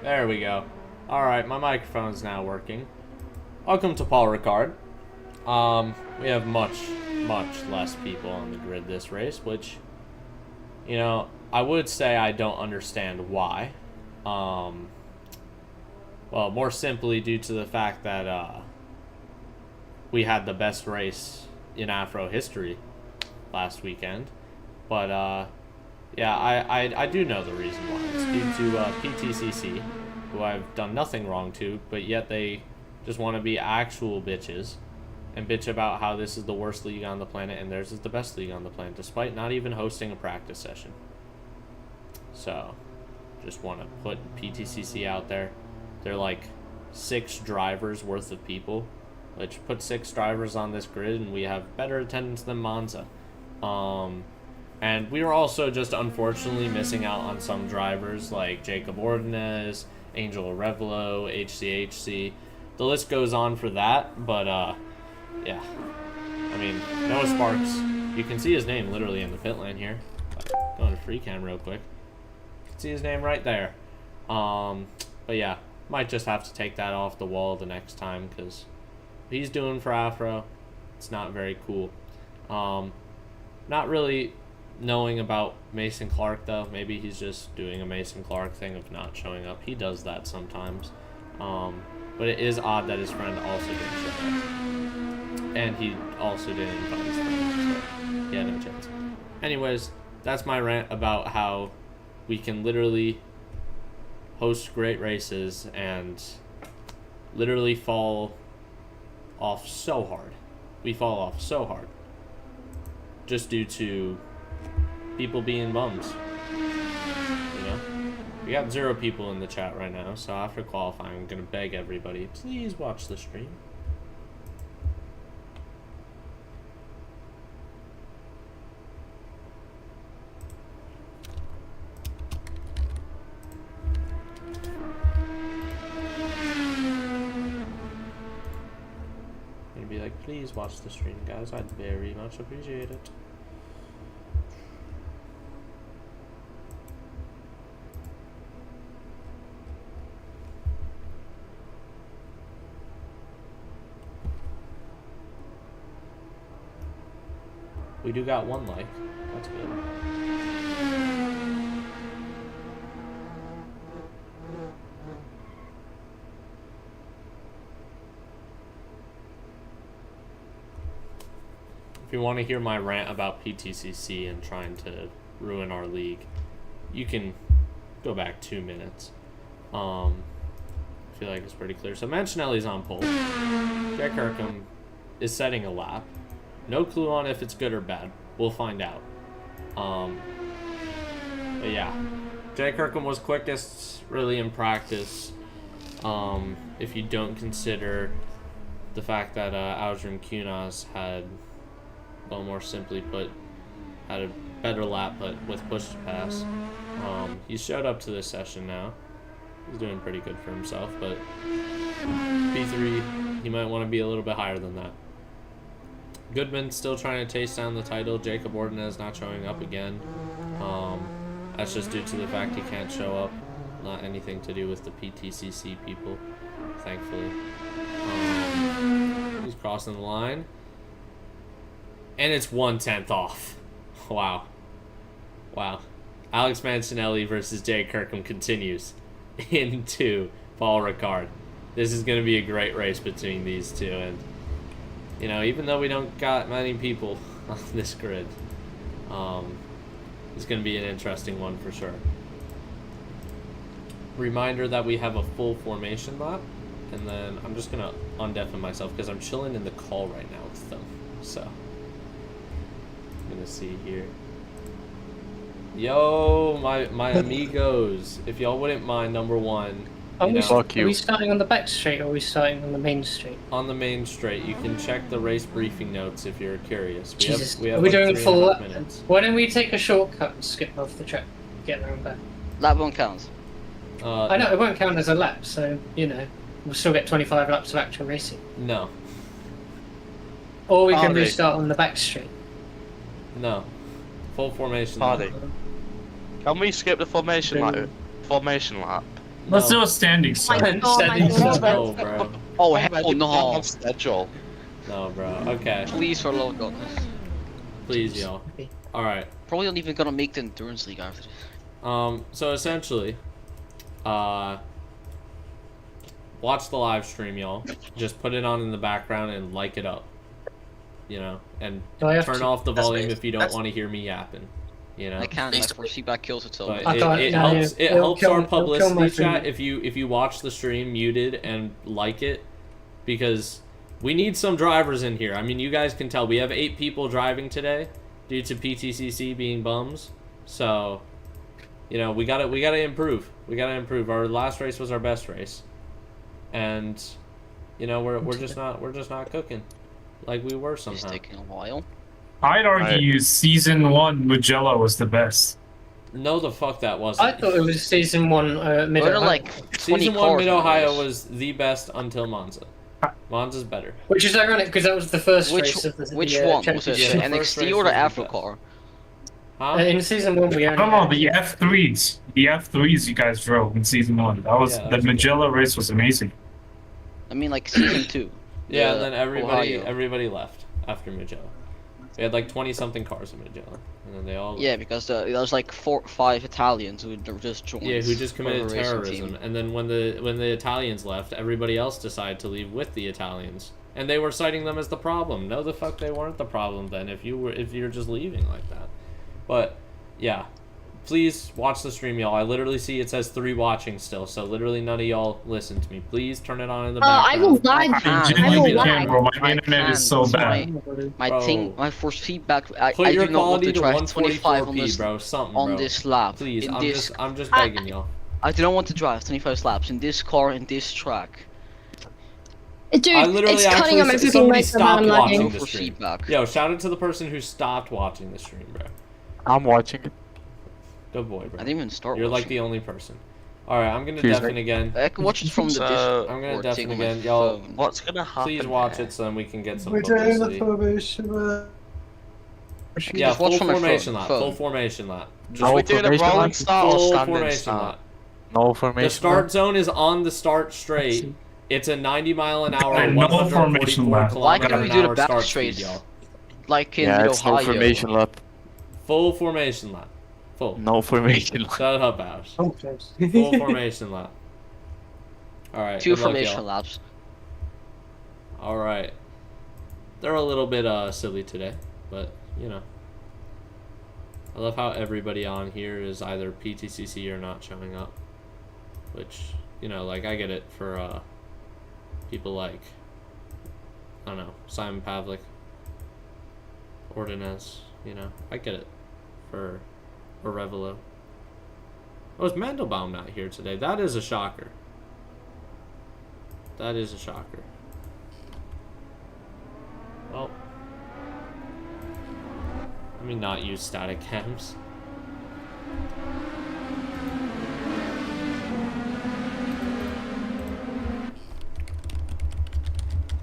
There we go. Alright, my microphone's now working. Welcome to Paul Ricard. We have much less people on the grid this race, which, you know, I would say I don't understand why. Well, more simply due to the fact that we had the best race in Afro history last weekend. But yeah, I do know the reason why. It's due to PTCC, who I've done nothing wrong to, but yet they just want to be actual bitches and bitch about how this is the worst league on the planet and theirs is the best league on the planet, despite not even hosting a practice session. So, just want to put PTCC out there. They're like 6 drivers worth of people, which put 6 drivers on this grid and we have better attendance than Monza. And we were also just unfortunately missing out on some drivers like Jacob Ordonez, Angel Arevalo, HCHC. The list goes on for that, but yeah. I mean, Noah Sparks, you can see his name literally in the pit lane here. Going to free cam real quick. You can see his name right there. But yeah, might just have to take that off the wall the next time because what he's doing for Afro, it's not very cool. Not really knowing about Mason Clark though. Maybe he's just doing a Mason Clark thing of not showing up. He does that sometimes. But it is odd that his friend also didn't show up. And he also didn't invite his friend, so he had no chance. Anyways, that's my rant about how we can literally host great races and literally fall off so hard. We fall off so hard. Just due to people being bums. You know? We got 0 people in the chat right now, so after qualifying, I'm going to beg everybody, please watch the stream. I'm going to be like, please watch the stream, guys. I'd very much appreciate it. We do got 1 like. That's good. If you want to hear my rant about PTCC and trying to ruin our league, you can go back 2 minutes. I feel like it's pretty clear. So Mancinelli's on pole. Jack Kirkham is setting a lap. No clue on if it's good or bad. We'll find out. But yeah, Jay Kirkham was quickest really in practice. If you don't consider the fact that Aljamain Kunas had, well, more simply put, had a better lap, but with push to pass. He showed up to this session now. He's doing pretty good for himself, but P3, he might want to be a little bit higher than that. Goodman still trying to taste down the title. Jacob Ordonez not showing up again. That's just due to the fact he can't show up. Not anything to do with the PTCC people, thankfully. He's crossing the line. And it's 1/10 off. Wow. Wow. Alex Mancinelli versus Jay Kirkham continues into Paul Ricard. This is going to be a great race between these two, and you know, even though we don't got many people on this grid, it's going to be an interesting one for sure. Reminder that we have a full formation lap, and then I'm just going to undeafen myself because I'm chilling in the call right now with them. So, I'm going to see here. Yo, my amigos, if y'all wouldn't mind, number 1. Are we starting on the back straight or are we starting on the main straight? On the main straight. You can check the race briefing notes if you're curious. We have are we like doing a full lap? minutes. Why don't we take a shortcut and skip off the track, get around back? That one counts. I know, it won't count as a lap, so, you know, we'll still get 25 laps of actual racing. No. Or we can restart on the back straight. No. Full formation Hardy. lap. Can we skip the formation lap? Let's do No. a standing Oh my start. god, my god. No, bro. Oh, Imagine hell being no. on schedule. No, bro. Okay. Please for love of God. Please, y'all. Alright. Probably not even gonna make the endurance league after this. So essentially, watch the live stream, y'all. Just put it on in the background and like it up. You know, and Do I have turn to- off the That's volume me. if you don't That's- want to hear me yapping. You know, I can't, my force feedback kills itself. but I can't- it no, helps. It it'll helps kill- our it'll kill my publicity chat stream. if you watch the stream muted and like it, because we need some drivers in here. I mean, you guys can tell we have 8 people driving today due to PTCC being bums. So, you know, we gotta improve. We gotta improve. Our last race was our best race, and you know we're just not cooking like we were It's somehow. taking a while. I'd argue season 1 Mugello was the best. No, the fuck that wasn't. I thought it was season 1 mid. We're like 20 Season 1 cars Mid in the Ohio race. was the best until Monza. Monza's better. Which is ironic because that was the first Which race of the which the, one was it? championship. The Yeah, the first NXT race or the was the Afro best. car? Huh? In season 1 we I only don't know, had- the F3s. The F3s you guys drove in season 1. That was Yeah, that the was good. Mugello race was amazing. I mean, like season 2. Yeah, and the then everybody Ohio. left after Mugello. We had like 20 something cars in Mugello, and then they all Yeah, because there was like 4 or 5 Italians who just joined. who just for committed the racing terrorism. team. And then when the Italians left, everybody else decided to leave with the Italians, and they were citing them as the problem. No, the fuck they weren't the problem then. If you're just leaving like that, but yeah. Please watch the stream, y'all. I literally see it says 3 watching still, so literally none of y'all listen to me. Please turn it on in the I will background. lag. I I can't. genuinely will can't, lag. bro. My I internet can't. is so It's bad. My Bro. thing, my force feedback. Put I your do not want quality to to drive 25 on 144p, this bro. Something, on bro. this lap. Please, in I'm this, just begging y'all. I do not want to drive 25 laps in this car in this track. Dude, I literally it's cutting on my actually freaking somebody microphone. I'm stopped watching lagging. the For stream. feedback. Yo, shout out to the person who stopped watching the stream, bro. I'm watching it. Good boy, I bro. didn't even start. You're like watching. the only person. All right, I'm gonna Excuse deafen me? again. I can watch it from the So, Discord. I'm gonna or deafen take on my again. Y'all, phone. What's gonna happen? please watch here? it so then we can get some We're doing the publicity. formation. You Yeah, just watch full from my formation phone. lap. Phone. Full formation lap. Are Just we doing a formation rolling lap? start or full standing formation start? lap. No formation. The start zone is on the start straight. It's a 90 mile an hour, And no formation 144 lap. Why kilometer can't we an do the hour back start straight? speed, y'all. Like in Yeah, it's no Ohio. formation lap. Full formation lap. Full. No formation lap. Shut up, Ash. Oh, close. Full formation lap. Alright. 2 good luck, formation y'all. laps. Alright. They're a little bit silly today, but you know. I love how everybody on here is either PTCC or not showing up. Which, you know, like I get it for people like I don't know, Simon Pavlik, Ordonez, you know. I get it for Revelo. Oh, is Mandelbaum not here today? That is a shocker. That is a shocker. Well, let me not use static cams.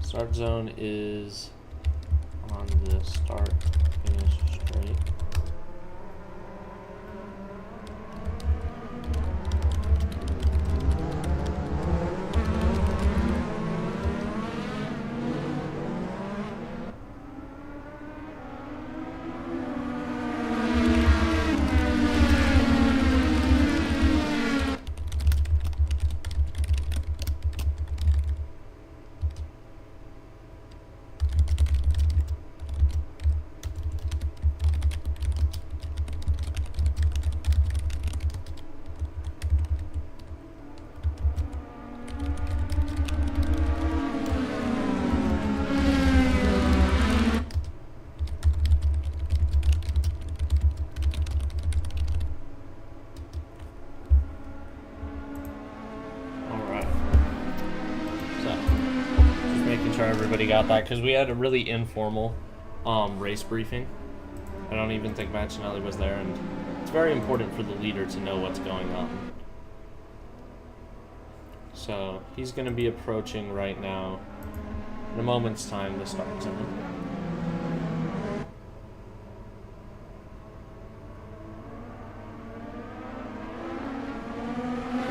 Start zone is on the start finish straight. Alright. So, just making sure everybody got that, because we had a really informal race briefing. I don't even think Mancinelli was there, and it's very important for the leader to know what's going on. So, he's going to be approaching right now, in a moment's time, the start zone.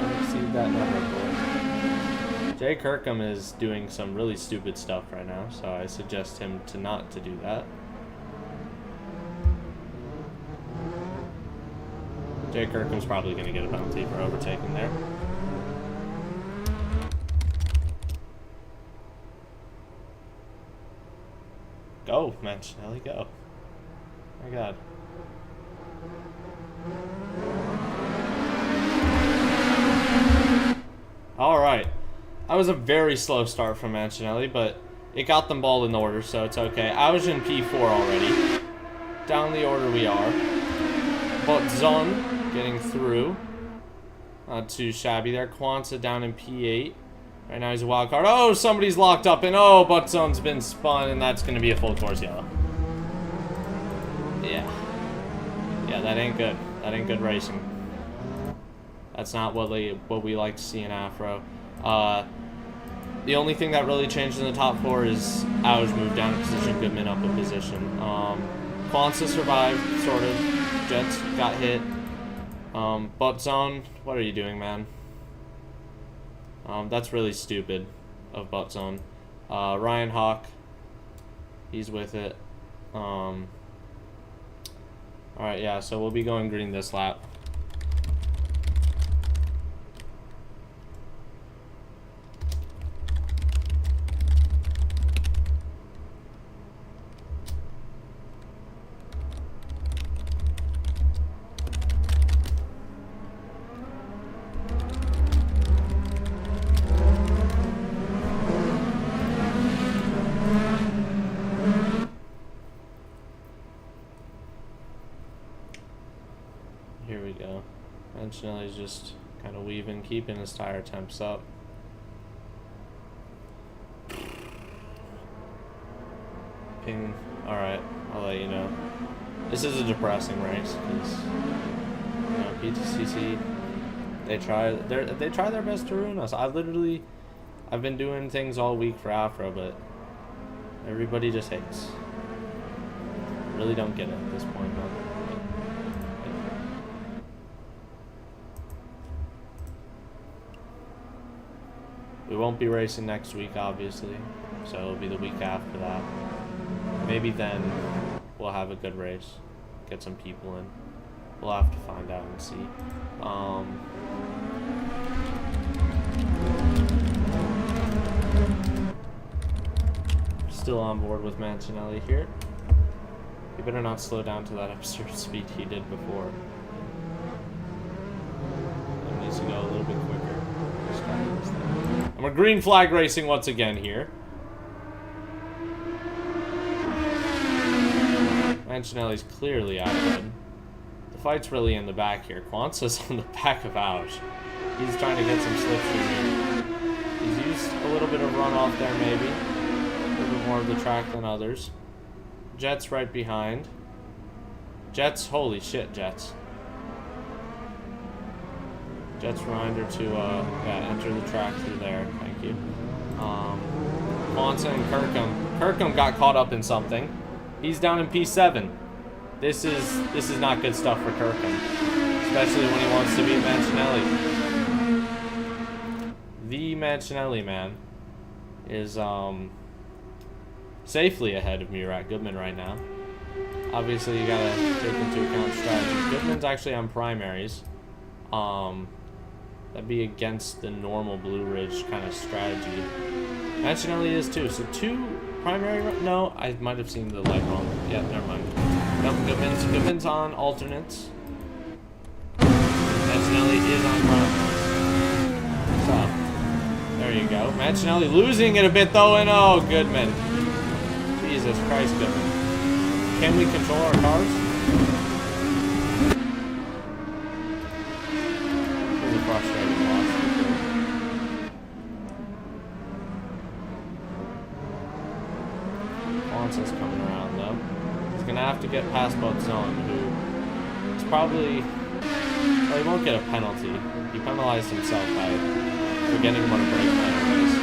Let's see that number, boy. Jay Kirkham is doing some really stupid stuff right now, so I suggest him to not to do that. Jay Kirkham's probably going to get a penalty for overtaking there. Go, Manchinelli, go. My God. All right. That was a very slow start from Manchinelli, but it got them ball in order, so it's okay. I was in P4 already. Down the order we are. But Zon getting through. Not too shabby there. Kwanzaa down in P8. Right now he's a wild card. Oh, somebody's locked up, and oh, Butzon's been spun, and that's going to be a full course yellow. Yeah. Yeah, that ain't good. That ain't good racing. That's not what we like to see in Afro. The only thing that really changed in the top four is Ouch moved down a position, Goodman up a position. Kwanzaa survived, sort of. Jets got hit. Butzon, what are you doing, man? That's really stupid of Butzon. Ryan Hawk, he's with it. Alright, yeah, so we'll be going green this lap. Here we go. Manchinelli's just kind of weaving, keeping his tire temps up. Ping. Alright, I'll let you know. This is a depressing race because, you know, PTCC, they try their best to ruin us. I've been doing things all week for Afro, but everybody just hates. Really don't get it at this point, man. We won't be racing next week, obviously, so it'll be the week after that. Maybe then we'll have a good race, get some people in. We'll have to find out and see. Still on board with Manchinelli here. He better not slow down to that absurd speed he did before. It needs to go a little bit quicker. And we're green flag racing once again here. Manchinelli's clearly out ahead. The fight's really in the back here. Kwanzaa's on the back of Ouch. He's trying to get some slipstream here. He's used a little bit of runoff there, maybe. A little bit more of the track than others. Jets right behind. Jets, holy shit, Jets. Jets reminder to enter the track through there. Thank you. Kwanzaa and Kirkham. Kirkham got caught up in something. He's down in P7. This is not good stuff for Kirkham, especially when he wants to beat Manchinelli. The Manchinelli man is safely ahead of Murat Goodman right now. Obviously, you gotta take into account strategy. Goodman's actually on primaries. That'd be against the normal Blue Ridge kind of strategy. Manchinelli is too. So 2 primary. No, I might have seen the light wrong. Yeah, never mind. No, Goodman's on alternates. Manchinelli is on primaries. So there you go. Manchinelli losing it a bit though, and oh, Goodman. Jesus Christ, Goodman. Can we control our cars? Really frustrating loss. Kwanzaa's coming around though. He's gonna have to get past Butzon, who is probably, well, he won't get a penalty. He penalized himself by forgetting what a brake line is.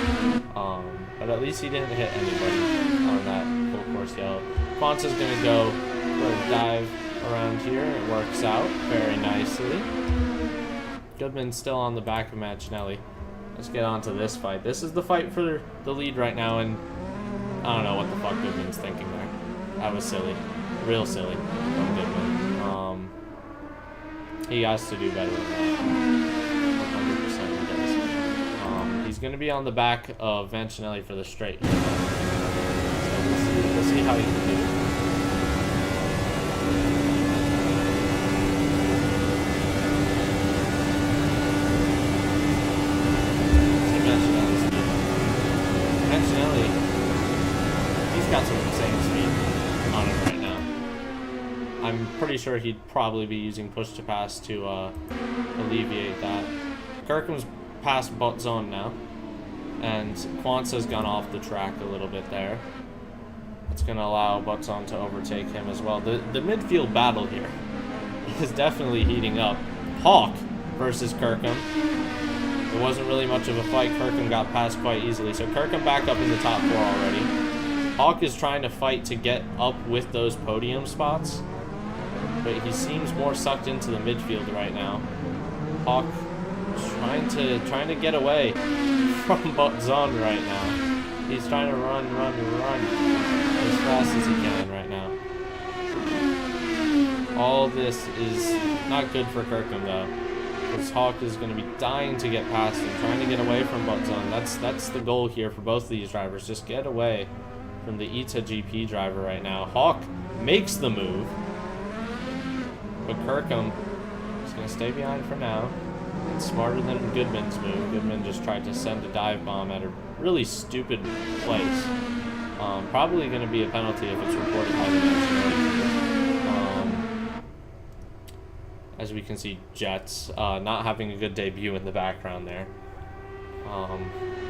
But at least he didn't hit anybody on that full course yellow. Kwanzaa's gonna go for a dive around here. It works out very nicely. Goodman's still on the back of Mancinelli. Let's get on to this fight. This is the fight for the lead right now, and I don't know what the fuck Goodman's thinking there. That was silly. Real silly from Goodman. He has to do better than that. 100% he does. He's going to be on the back of Mancinelli for the straight. So we'll see how he can do. Mancinelli, he's got some insane speed on him right now. I'm pretty sure he'd probably be using push to pass to alleviate that. Kirkham's past butt zone now, and Kwanzaa's gone off the track a little bit there. It's going to allow Buttzon to overtake him as well. The midfield battle here is definitely heating up. Hawk versus Kirkham. It wasn't really much of a fight. Kirkham got past quite easily. So Kirkham back up in the top 4 already. Hawk is trying to fight to get up with those podium spots, but he seems more sucked into the midfield right now. Hawk trying to get away from Buttzon right now. He's trying to run as fast as he can right now. All this is not good for Kirkham though, because Hawk is going to be dying to get past him, trying to get away from Buttzon. That's the goal here for both of these drivers. Just get away from the ITA GP driver right now. Hawk makes the move, but Kirkham is going to stay behind for now. It's smarter than Goodman's move. Goodman just tried to send a dive bomb at a really stupid place. Probably going to be a penalty if it's reported by the next. As we can see, Jets not having a good debut in the background there.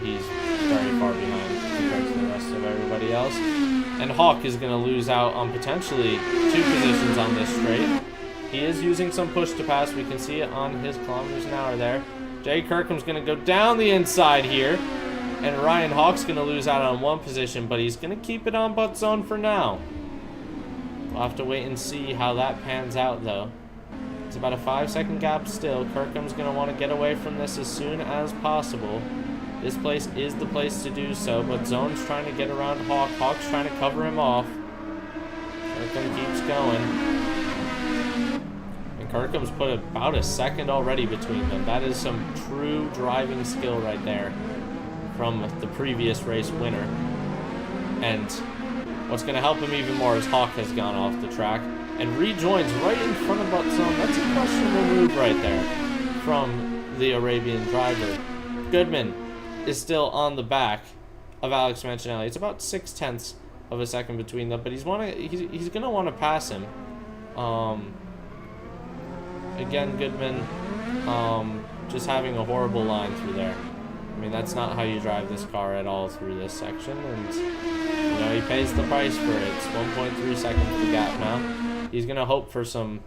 He's very far behind compared to the rest of everybody else. And Hawk is going to lose out on potentially 2 positions on this straight. He is using some push to pass. We can see it on his kilometers an hour there. Jay Kirkham's going to go down the inside here. And Ryan Hawk's going to lose out on 1 position, but he's going to keep it on Buttzon for now. We'll have to wait and see how that pans out, though. It's about a 5-second gap still. Kirkham's going to want to get away from this as soon as possible. This place is the place to do so, but Zone's trying to get around Hawk. Hawk's trying to cover him off. Kirkham keeps going. And Kirkham's put about a second already between them. That is some true driving skill right there from the previous race winner. And what's going to help him even more is Hawk has gone off the track and rejoins right in front of Buttzon. That's a questionable move right there from the Arabian driver. Goodman is still on the back of Alex Mancinelli. It's about 0.6 of a second between them, but he's gonna want to pass him. Again, Goodman just having a horrible line through there. I mean, that's not how you drive this car at all through this section, and you know, he pays the price for it. It's 1.3 seconds of the gap now. He's gonna hope for some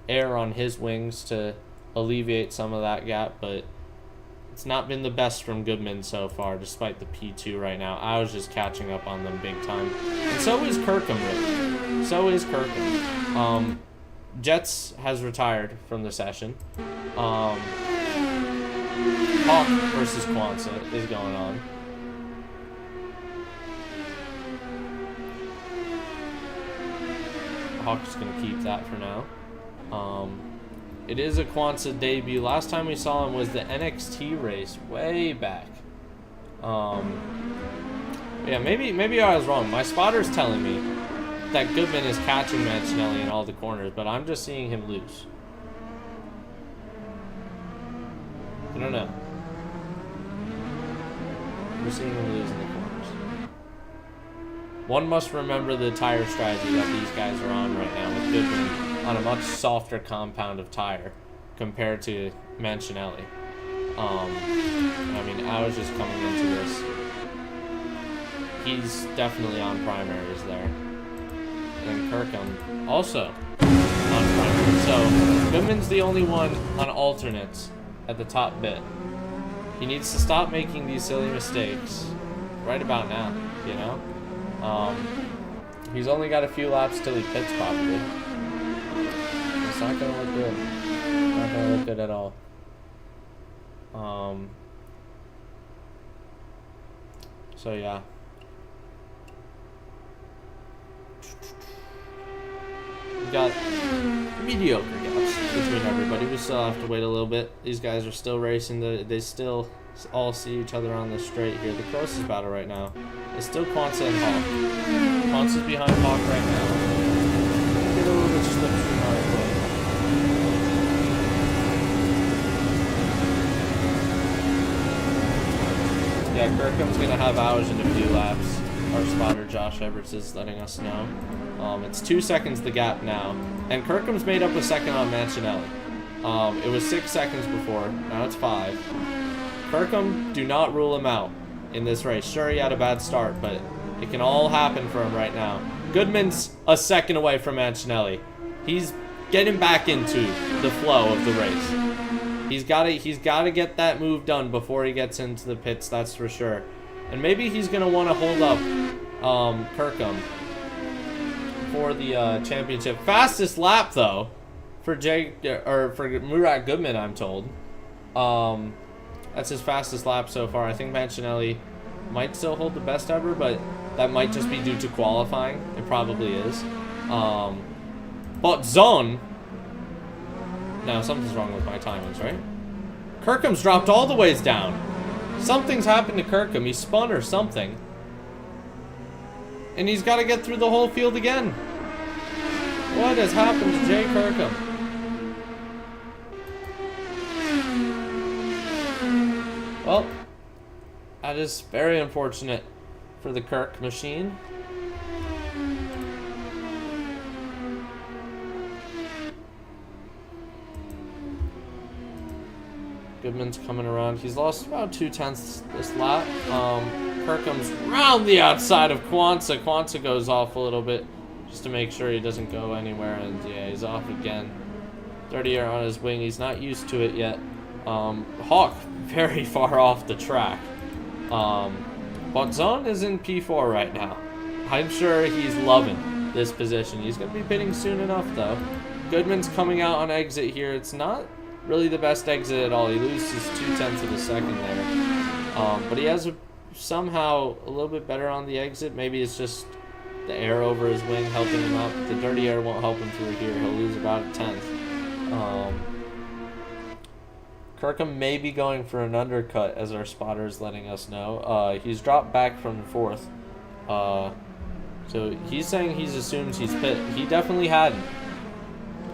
air on his wings to alleviate some of that gap, but it's not been the best from Goodman so far, despite the P2 right now. I was just catching up on them big time. And so is Kirkham, really. So is Kirkham. Jets has retired from the session. Hawk versus Kwanzaa is going on. Hawk's going to keep that for now. It is a Kwanzaa debut. Last time we saw him was the NXT race way back. Yeah, maybe I was wrong. My spotter's telling me that Goodman is catching Mancinelli in all the corners, but I'm just seeing him lose. I don't know. We're seeing him lose in the corners. One must remember the tire strategy that these guys are on right now, with Goodman on a much softer compound of tire compared to Mancinelli. I mean, I was just coming into this. He's definitely on primaries there. And Kirkham also on primaries. So Goodman's the only one on alternates at the top bit. He needs to stop making these silly mistakes right about now, you know? He's only got a few laps till he pits probably. It's not gonna look good. Not gonna look good at all. So yeah. We got mediocre gaps between everybody. We still have to wait a little bit. These guys are still racing. They still all see each other on the straight here. The closest battle right now is still Quansa and Hawk. Quansa's behind Hawk right now. Get a little bit slipstream on his way. Yeah, Kirkham's gonna have hours in a few laps. Our spotter Josh Everts is letting us know. It's 2 seconds the gap now, and Kirkham's made up a second on Mancinelli. It was 6 seconds before, now it's 5. Kirkham, do not rule him out in this race. Sure, he had a bad start, but it can all happen for him right now. Goodman's a second away from Mancinelli. He's getting back into the flow of the race. He's got to get that move done before he gets into the pits, that's for sure. And maybe he's going to want to hold up Kirkham for the championship. Fastest lap though for Murat Goodman, I'm told. That's his fastest lap so far. I think Mancinelli might still hold the best ever, but that might just be due to qualifying. It probably is. But Zone. Now something's wrong with my timings, right? Kirkham's dropped all the ways down. Something's happened to Kirkham. He spun or something. And he's got to get through the whole field again. What has happened to Jay Kirkham? Well, that is very unfortunate for the Kirk machine. Goodman's coming around. He's lost about 2/10 this lap. Kirkham's round the outside of Quansa. Quansa goes off a little bit just to make sure he doesn't go anywhere, and yeah, he's off again. 30 air on his wing. He's not used to it yet. Hawk very far off the track. But Zone is in P4 right now. I'm sure he's loving this position. He's going to be pitting soon enough, though. Goodman's coming out on exit here. It's not really the best exit at all. He loses 2/10 of a second there. But he has somehow a little bit better on the exit. Maybe it's just the air over his wing helping him out. The dirty air won't help him through here. He'll lose about a 10th. Kirkham may be going for an undercut, as our spotter is letting us know. He's dropped back from 4th. So he's saying he assumes he's pit. He definitely hadn't.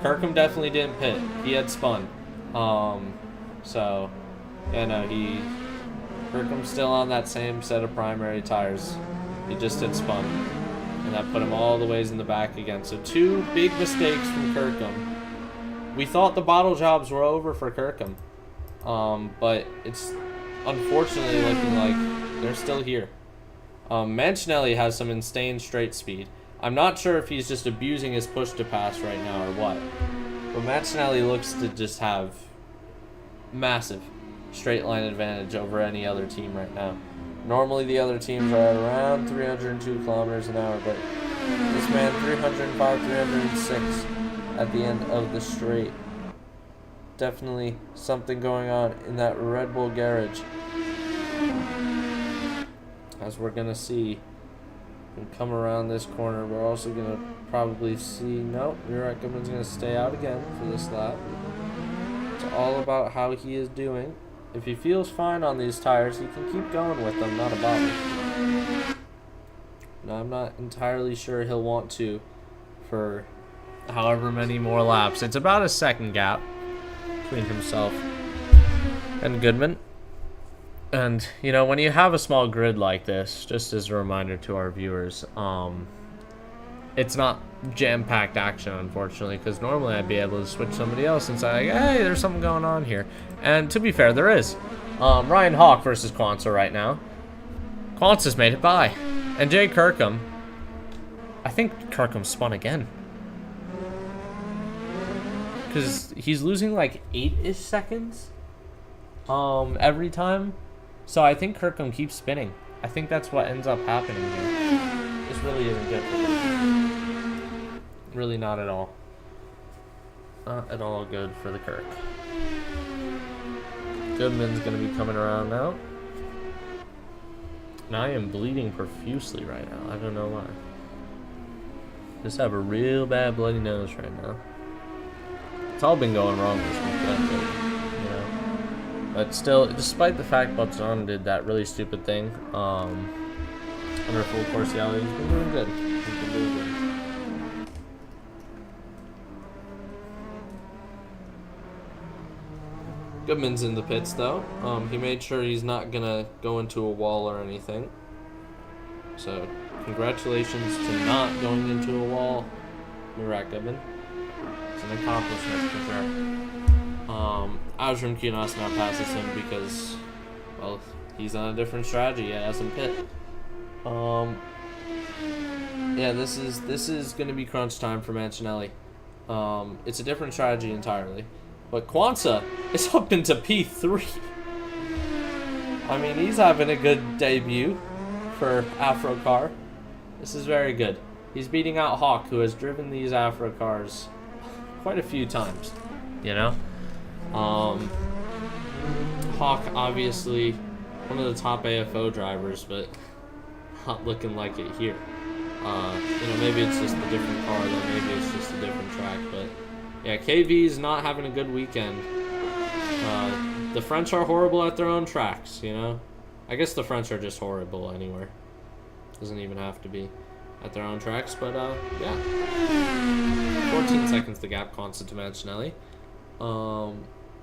Kirkham definitely didn't pit. He had spun. So, yeah, no, Kirkham's still on that same set of primary tires. He just had spun. And that put him all the ways in the back again. So 2 big mistakes from Kirkham. We thought the bottle jobs were over for Kirkham. But it's unfortunately looking like they're still here. Mancinelli has some insane straight speed. I'm not sure if he's just abusing his push to pass right now or what. But Mancinelli looks to just have massive straight line advantage over any other team right now. Normally the other teams are at around 302 kilometers an hour, but this man 305, 306 at the end of the straight. Definitely something going on in that Red Bull garage. As we're going to see and come around this corner, we're also going to probably see, nope, Murat Goodman's going to stay out again for this lap. It's all about how he is doing. If he feels fine on these tires, he can keep going with them, not a bother. Now, I'm not entirely sure he'll want to for however many more laps. It's about a second gap between himself and Goodman. And, you know, when you have a small grid like this, just as a reminder to our viewers, it's not jam-packed action, unfortunately, because normally I'd be able to switch somebody else and say, like, hey, there's something going on here. And to be fair, there is. Ryan Hawk versus Quansa right now. Quansa's made it by. And Jay Kirkham, I think Kirkham spun again. Because he's losing like 8-ish seconds every time. So I think Kirkham keeps spinning. I think that's what ends up happening here. This really isn't good for him. Really not at all. Not at all good for the Kirk. Goodman's gonna be coming around now. And I am bleeding profusely right now. I don't know why. Just have a real bad bloody nose right now. It's all been going wrong this weekend, you know. But still, despite the fact Butson did that really stupid thing, under full course reality, he's been doing good. He's been doing good. Goodman's in the pits though. He made sure he's not gonna go into a wall or anything. So, congratulations to not going into a wall, Murat Goodman. It's an accomplishment for sure. Azram Kunas now passes him because, well, he's on a different strategy. Yeah, as in pit. Yeah, this is gonna be crunch time for Mancinelli. It's a different strategy entirely. But Kwanzaa is up into P3. I mean, he's having a good debut for AFRO CAR. This is very good. He's beating out Hawk, who has driven these AFRO cars quite a few times, you know? Hawk, obviously, one of the top AFO drivers, but not looking like it here. You know, maybe it's just a different car, though. Maybe it's just a different track, but... yeah, KV's not having a good weekend. The French are horrible at their own tracks, you know? I guess the French are just horrible anywhere. Doesn't even have to be at their own tracks, but, yeah. 14 seconds the gap, constant to Mancinelli.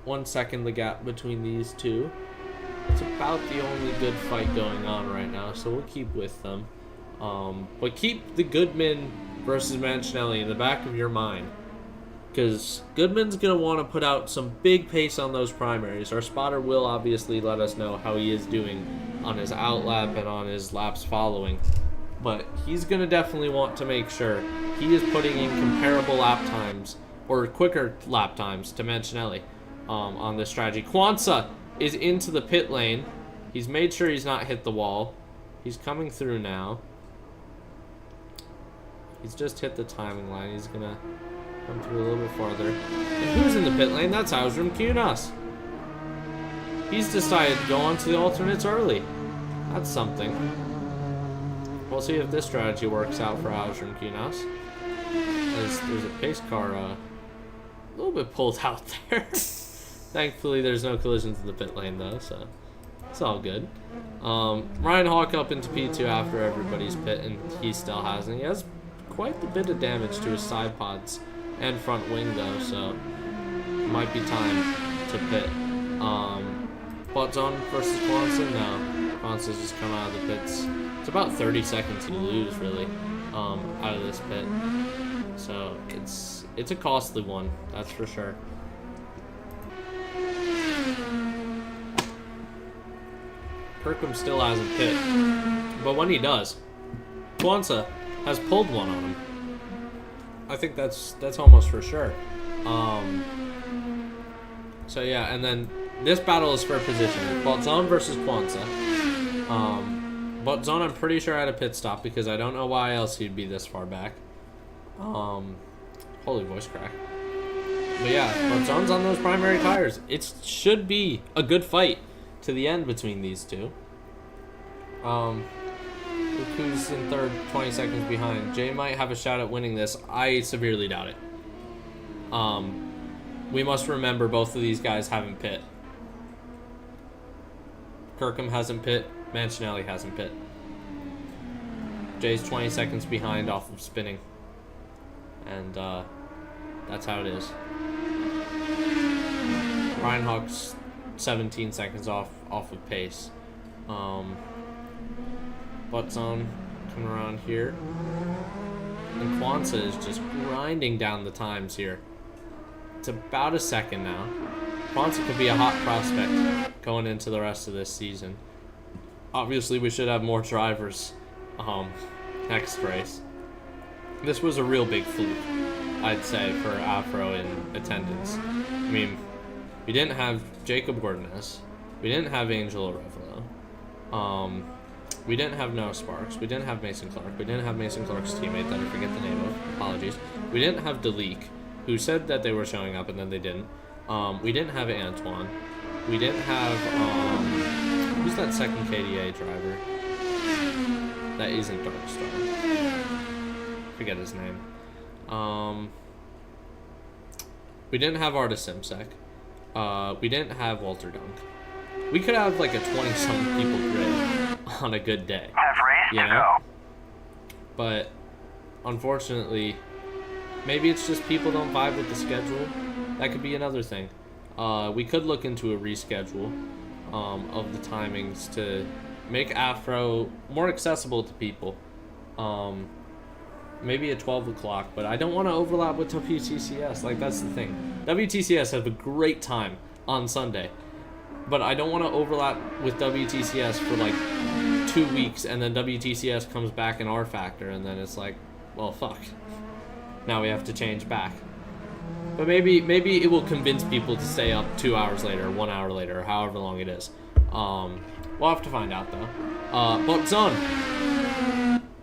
1 second the gap between these two. It's about the only good fight going on right now, so we'll keep with them. But keep the Goodman versus Mancinelli in the back of your mind. Because Goodman's going to want to put out some big pace on those primaries. Our spotter will obviously let us know how he is doing on his outlap and on his laps following. But he's going to definitely want to make sure he is putting in comparable lap times, or quicker lap times, to Mancinelli on this strategy. Kwanzaa is into the pit lane. He's made sure he's not hit the wall. He's coming through now. He's just hit the timing line. He's going to... come through a little bit farther. And who's in the pit lane? That's Azram Kunas. He's decided to go on to the alternates early. That's something. We'll see if this strategy works out for Azram Kunas. There's a pace car a little bit pulled out there. Thankfully, there's no collisions in the pit lane, though, so it's all good. Ryan Hawk up into P2 after everybody's pit, and he still hasn't. He has quite a bit of damage to his side pods and front wing though, so might be time to pit. Butson versus Kwanzaa? No. Kwanzaa's just come out of the pits. It's about 30 seconds you lose really out of this pit. So it's a costly one, that's for sure. Kirkham still hasn't pit. But when he does, Kwanzaa has pulled one on him. I think that's almost for sure. So yeah, and then this battle is for position. Butson versus Kwanzaa. Butson, I'm pretty sure had a pit stop because I don't know why else he'd be this far back. Holy voice crack. But yeah, Butson's on those primary tires. It should be a good fight to the end between these two. Look who's in third, 20 seconds behind. Jay might have a shot at winning this. I severely doubt it. We must remember both of these guys haven't pit. Kirkham hasn't pit. Mancinelli hasn't pit. Jay's 20 seconds behind off of spinning. And that's how it is. Ryan Hawk's 17 seconds off of pace. Butson coming around here. And Kwanzaa is just grinding down the times here. It's about a second now. Kwanzaa could be a hot prospect going into the rest of this season. Obviously, we should have more drivers next race. This was a real big fluke, I'd say, for AFRO in attendance. I mean, we didn't have Jacob Gordonez. We didn't have Angel Arevalo. We didn't have Noah Sparks. We didn't have Mason Clark. We didn't have Mason Clark's teammate that I forget the name of. Apologies. We didn't have Dalik, who said that they were showing up and then they didn't. We didn't have Antoine. We didn't have, who's that second KDA driver? That isn't Darkstar. Forget his name. We didn't have Artis Simsek. We didn't have Walter Dunk. We could have like a 20-something people grid on a good day, you know? But unfortunately, maybe it's just people don't vibe with the schedule. That could be another thing. We could look into a reschedule of the timings to make Afro more accessible to people. Maybe at 12 o'clock, but I don't want to overlap with WTCS. Like, that's the thing. WTCS have a great time on Sunday, but I don't want to overlap with WTCS for like 2 weeks, and then WTCS comes back in R Factor, and then it's like, well, fuck. Now we have to change back. But maybe it will convince people to stay up 2 hours later, or 1 hour later, or however long it is. We'll have to find out though. But Zone.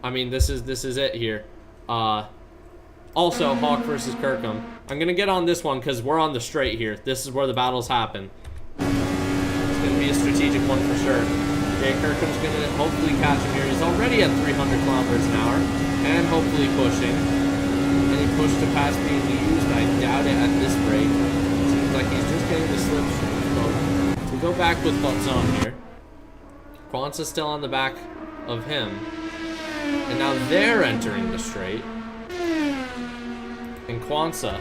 I mean, this is it here. Also, Hawk versus Kirkham. I'm gonna get on this one because we're on the straight here. This is where the battles happen. It's gonna be a strategic one for sure. Jay Kirkham's gonna hopefully catch him here. He's already at 300 kilometers an hour and hopefully pushing. Any push to pass being used? I doubt it at this rate. Seems like he's just getting the slipstream. So we go back with Butzon here. Kwanzaa's still on the back of him. And now they're entering the straight. And Kwanzaa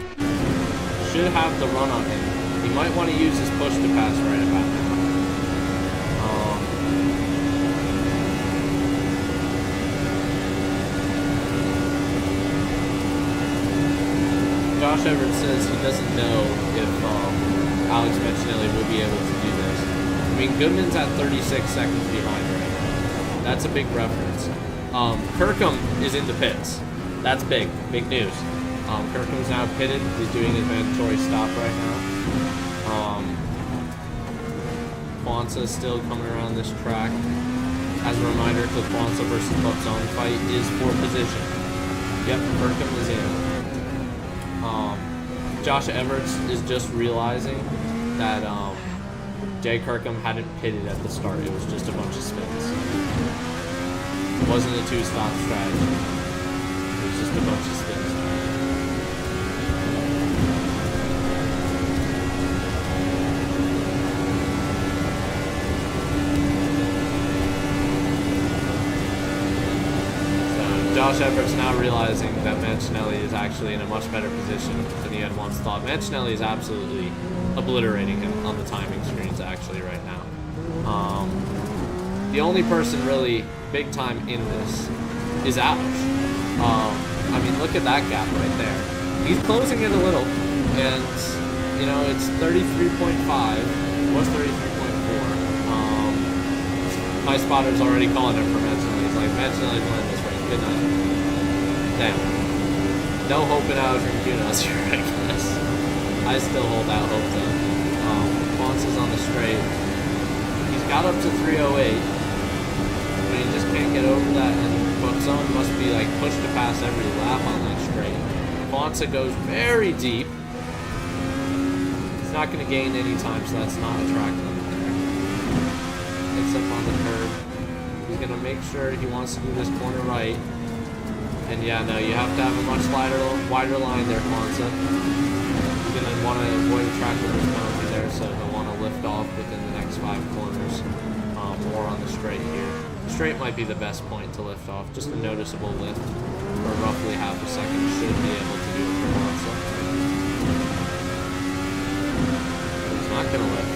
should have the run on him. He might want to use his push to pass right about now. Josh Everett says he doesn't know if Alex Mancinelli will be able to do this. I mean, Goodman's at 36 seconds behind right now. That's a big reference. Kirkham is in the pits. That's big news. Kirkham's now pitted. He's doing his mandatory stop right now. Kwanzaa still coming around this track. As a reminder, the Kwanzaa versus Butzon fight is for position. Yep, Kirkham is in. Josh Everts is just realizing that Jay Kirkham hadn't pitted at the start. It was just a bunch of spins. It wasn't a two-stop strategy. It was just a bunch of spins. Josh Everett's now realizing that Mancinelli is actually in a much better position than he had once thought. Mancinelli is absolutely obliterating him on the timing screens actually right now. The only person really big time in this is Alex. I mean, look at that gap right there. He's closing it a little, and you know, it's 33.5. It was 33.4. My spotter's already calling it for Mancinelli. He's like, Mancinelli's winning this race. Good night. Damn. No hope in Alexandrinas here, I guess. I still hold out hope though. Kwanzaa's on the straight. He's got up to 308, but he just can't get over that, and Butzon must be like pushed to pass every lap on that straight. Kwanzaa goes very deep. He's not going to gain any time, so that's not a track limit there. Picks up on the curb. He's going to make sure he wants to do this corner right. And yeah, no, you have to have a much wider line there, Kwanzaa. He's going to want to avoid a track limit penalty there, so he'll want to lift off within the next 5 corners. More on the straight here. The straight might be the best point to lift off. Just a noticeable lift for roughly half a second should be able to do it for Kwanzaa. He's not going to lift.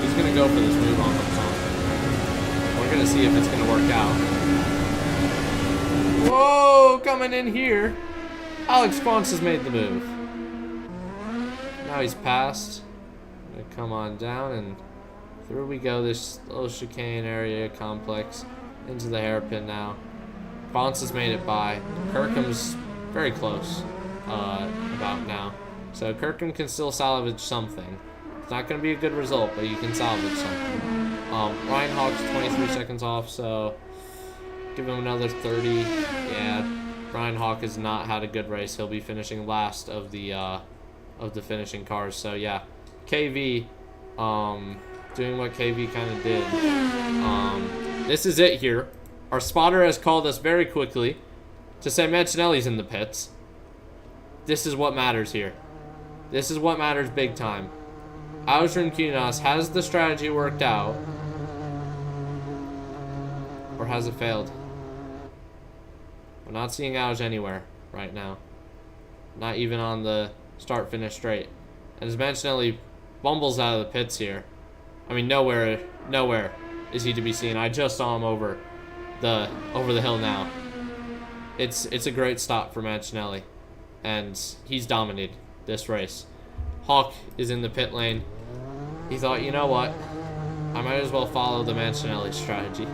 He's going to go for this move on the top. We're going to see if it's going to work out. Whoa, coming in here. Alex Kwanzaa's made the move. Now he's passed. Gonna come on down, and through we go, this little chicane area complex into the hairpin now. Kwanzaa's made it by. Kirkham's very close about now. So Kirkham can still salvage something. It's not going to be a good result, but you can salvage something. Ryan Hawk's 23 seconds off, so give him another 30. Yeah, Ryan Hawk has not had a good race. He'll be finishing last of the finishing cars. So yeah, KV Doing what KV kind of did. This is it here. Our spotter has called us very quickly to say Mancinelli's in the pits. This is what matters here. This is what matters big time. Kunas has the strategy worked out, or has it failed? We're not seeing Auj anywhere right now. Not even on the start-finish straight. And as Mancinelli bumbles out of the pits here, I mean, nowhere is he to be seen. I just saw him over the hill now. It's a great stop for Mancinelli, and he's dominated this race. Hawk is in the pit lane. He thought, you know what? I might as well follow the Mancinelli strategy.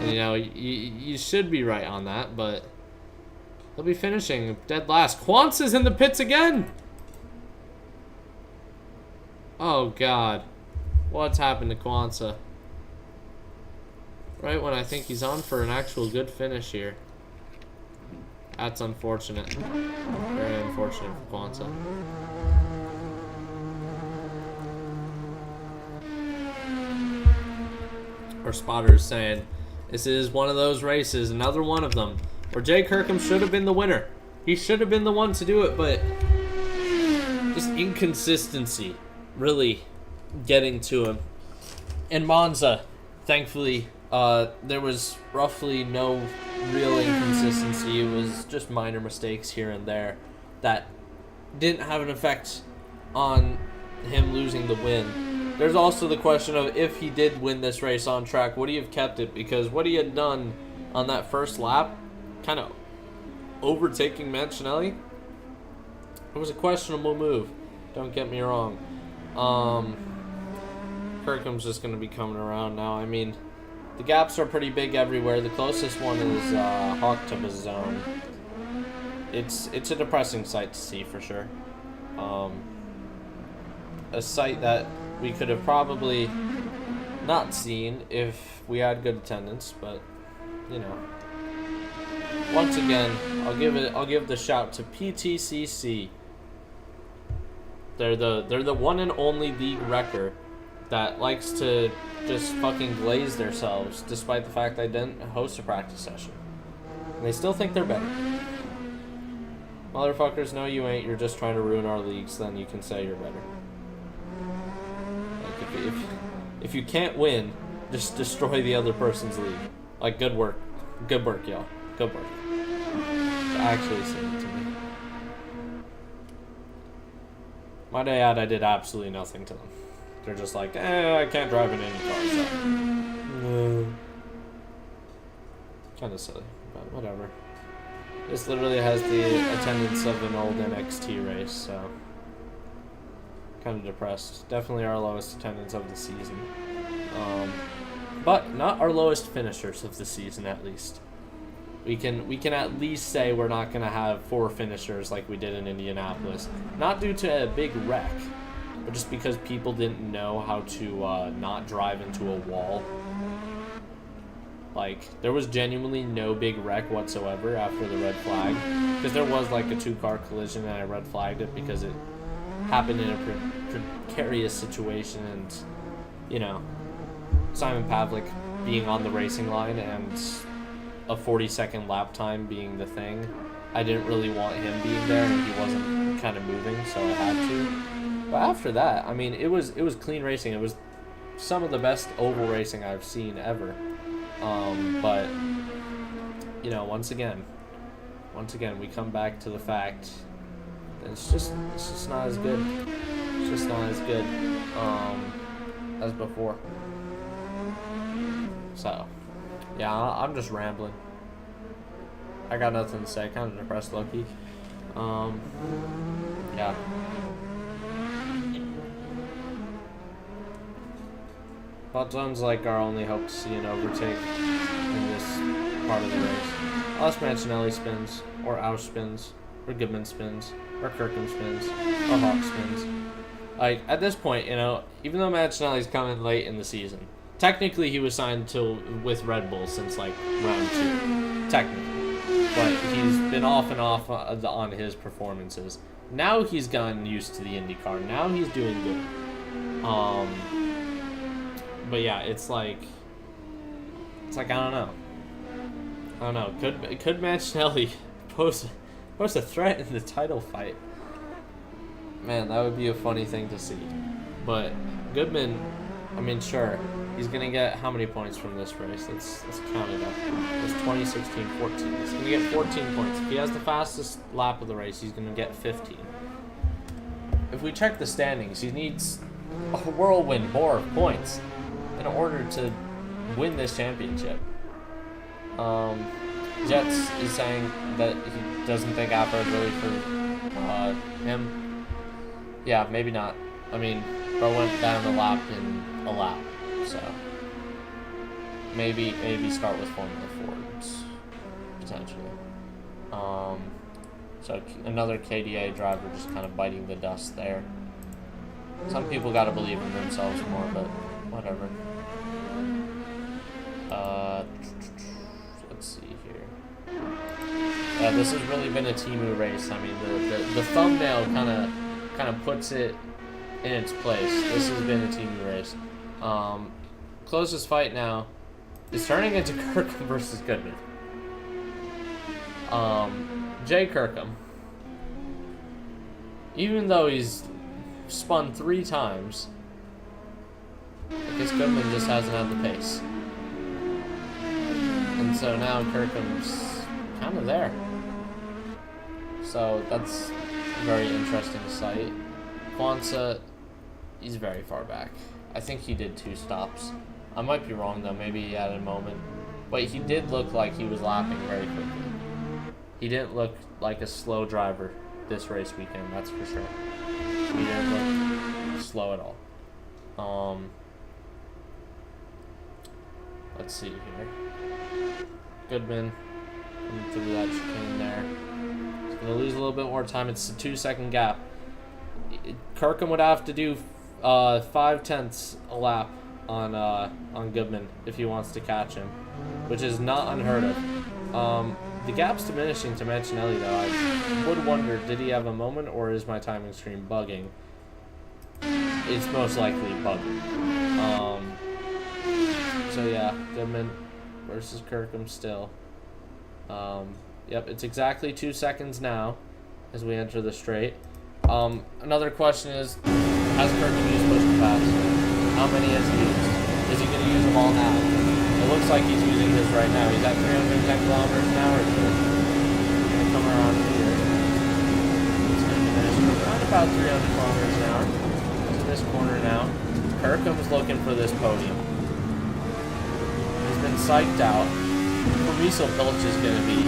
And, you know, you should be right on that, but he'll be finishing dead last. Kwanzaa's in the pits again! Oh, God. What's happened to Kwanzaa? Right when I think he's on for an actual good finish here. That's unfortunate. Very unfortunate for Kwanzaa. Our spotter is saying, this is one of those races, another one of them, where Jay Kirkham should have been the winner. He should have been the one to do it, but just inconsistency really getting to him. In Monza, thankfully, there was roughly no real inconsistency. It was just minor mistakes here and there that didn't have an effect on him losing the win. There's also the question of, if he did win this race on track, would he have kept it? Because what he had done on that first lap, kind of overtaking Mancinelli, it was a questionable move. Don't get me wrong. Kirkham's just going to be coming around now. I mean, the gaps are pretty big everywhere. The closest one is Hawk to his zone. It's a depressing sight to see for sure. A sight that we could have probably not seen if we had good attendance, but you know. Once again, I'll give the shout to PTCC. They're the one and only league wrecker that likes to just fucking glaze themselves despite the fact they didn't host a practice session. And they still think they're better. Motherfuckers, no you ain't, you're just trying to ruin our league so then you can say you're better. Like if you can't win, just destroy the other person's league. Like, good work. Good work, y'all. Good work. Actually say it to me. My day out, I did absolutely nothing to them. They're just like, I can't drive in any car, so. Kind of silly, but whatever. This literally has the attendance of an old NXT race, so. Kind of depressed. Definitely our lowest attendance of the season. But not our lowest finishers of the season, at least. We can at least say we're not going to have 4 finishers like we did in Indianapolis. Not due to a big wreck, but just because people didn't know how to not drive into a wall. Like, there was genuinely no big wreck whatsoever after the red flag. Because there was like a 2-car collision and I red flagged it because it happened in a precarious situation, and, you know, Simon Pavlik being on the racing line and a 40-second lap time being the thing. I didn't really want him being there, and he wasn't kind of moving, so I had to. But after that, I mean, it was clean racing. It was some of the best oval racing I've seen ever. But you know, once again, we come back to the fact that it's just not as good. It's just not as good as before. So, yeah, I'm just rambling. I got nothing to say. Kind of depressed, low-key. Yeah. Hot zone's like our only hope to see an overtake in this part of the race. Unless Mancinelli spins, or Ausch spins, or Goodman spins, or Kirkham spins, or Hawk spins. Like, at this point, you know, even though Mancinelli's coming late in the season, technically he was signed with Red Bull since, like, round 2. Technically. But he's been off and off on his performances. Now he's gotten used to the IndyCar. Now he's doing good. But yeah, it's like I don't know. Could Mancinelli pose a threat in the title fight? Man, that would be a funny thing to see. But Goodman, I mean, sure, he's gonna get how many points from this race? Let's count it up. It's 20, 16, 14. He's gonna get 14 points. If he has the fastest lap of the race, he's gonna get 15. If we check the standings, he needs a whirlwind more of points in order to win this championship. Jets is saying that he doesn't think AFRO is really for him. Yeah, maybe not. I mean, bro went down the lap in a lap, so maybe start with Formula Fords potentially. So another KDA driver just kind of biting the dust there. Some people got to believe in themselves more, but whatever. Let's see here. Yeah, this has really been a Temu race. I mean, the thumbnail kind of puts it in its place. This has been a Temu race. Closest fight now is turning into Kirkham versus Goodman. Jay Kirkham, even though he's spun 3 times, I guess Goodman just hasn't had the pace. And so now Kirkham's kind of there. So that's a very interesting sight. Kwanzaa, he's very far back. I think he did 2 stops. I might be wrong though, maybe he had a moment. But he did look like he was lapping very quickly. He didn't look like a slow driver this race weekend, that's for sure. He didn't look slow at all. Let's see here. Goodman coming through that chicane there. He's gonna lose a little bit more time. It's a 2-second gap. Kirkham would have to do 5/10 a lap on Goodman if he wants to catch him, which is not unheard of. The gap's diminishing to Mancinelli though. I would wonder, did he have a moment or is my timing screen bugging? It's most likely bugging. So yeah, Goodman versus Kirkham still. Yep, it's exactly 2 seconds now as we enter the straight. Another question is, has Kirkham used push to pass? How many has he used? Is he going to use them all now? It looks like he's using his right now. He's at 310 kilometers an hour. He's going to come around here. He's going to finish around about 300 kilometers an hour. He's in this corner now. Kirkham's looking for this podium. He's been psyched out. Parmiso Pilch is going to be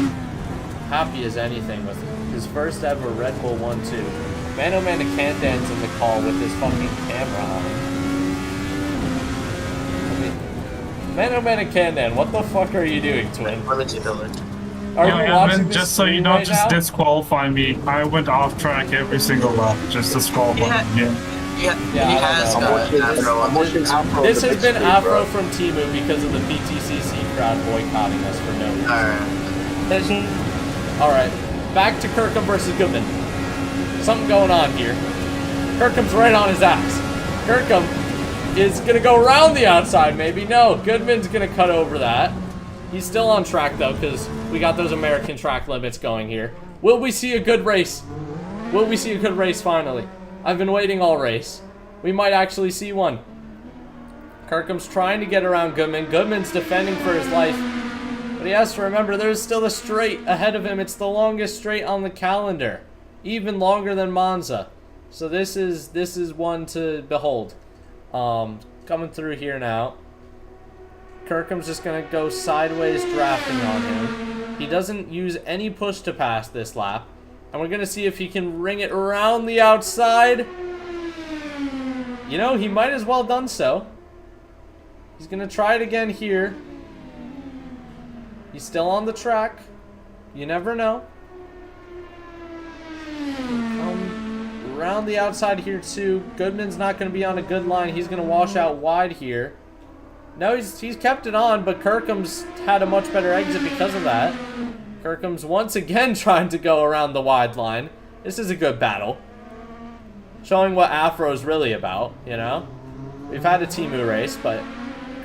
happy as anything with his first ever Red Bull 1-2. Mano Candan's in the call with his fucking camera on. Mano Candan, what the fuck are you doing, twin? What did you do? Are you watching Evan, this just so you stream don't right just now? disqualify me. I went off track every single lap. Just disqualify me. Yeah, Yeah, he I don't has know. got AFRO. This has been AFRO from Temu because of the PTCC crowd boycotting us for no reason. Alright, back to Kirkham versus Goodman. Something going on here. Kirkham's right on his ass. Kirkham is going to go around the outside, maybe. No, Goodman's going to cut over that. He's still on track, though, because we got those American track limits going here. Will we see a good race? Will we see a good race, finally? I've been waiting all race. We might actually see one. Kirkham's trying to get around Goodman. Goodman's defending for his life. But he has to remember, there's still a straight ahead of him. It's the longest straight on the calendar. Even longer than Monza. So this is one to behold. Coming through here now. Kirkham's just going to go sideways drafting on him. He doesn't use any push to pass this lap. And we're going to see if he can ring it around the outside. You know, he might as well done so. He's going to try it again here. He's still on the track. You never know. Come around the outside here too. Goodman's not going to be on a good line. He's going to wash out wide here. No, he's kept it on, but Kirkham's had a much better exit because of that. Kirkham's once again trying to go around the wide line. This is a good battle. showing what Afro is really about, you know? We've had a Timu race, but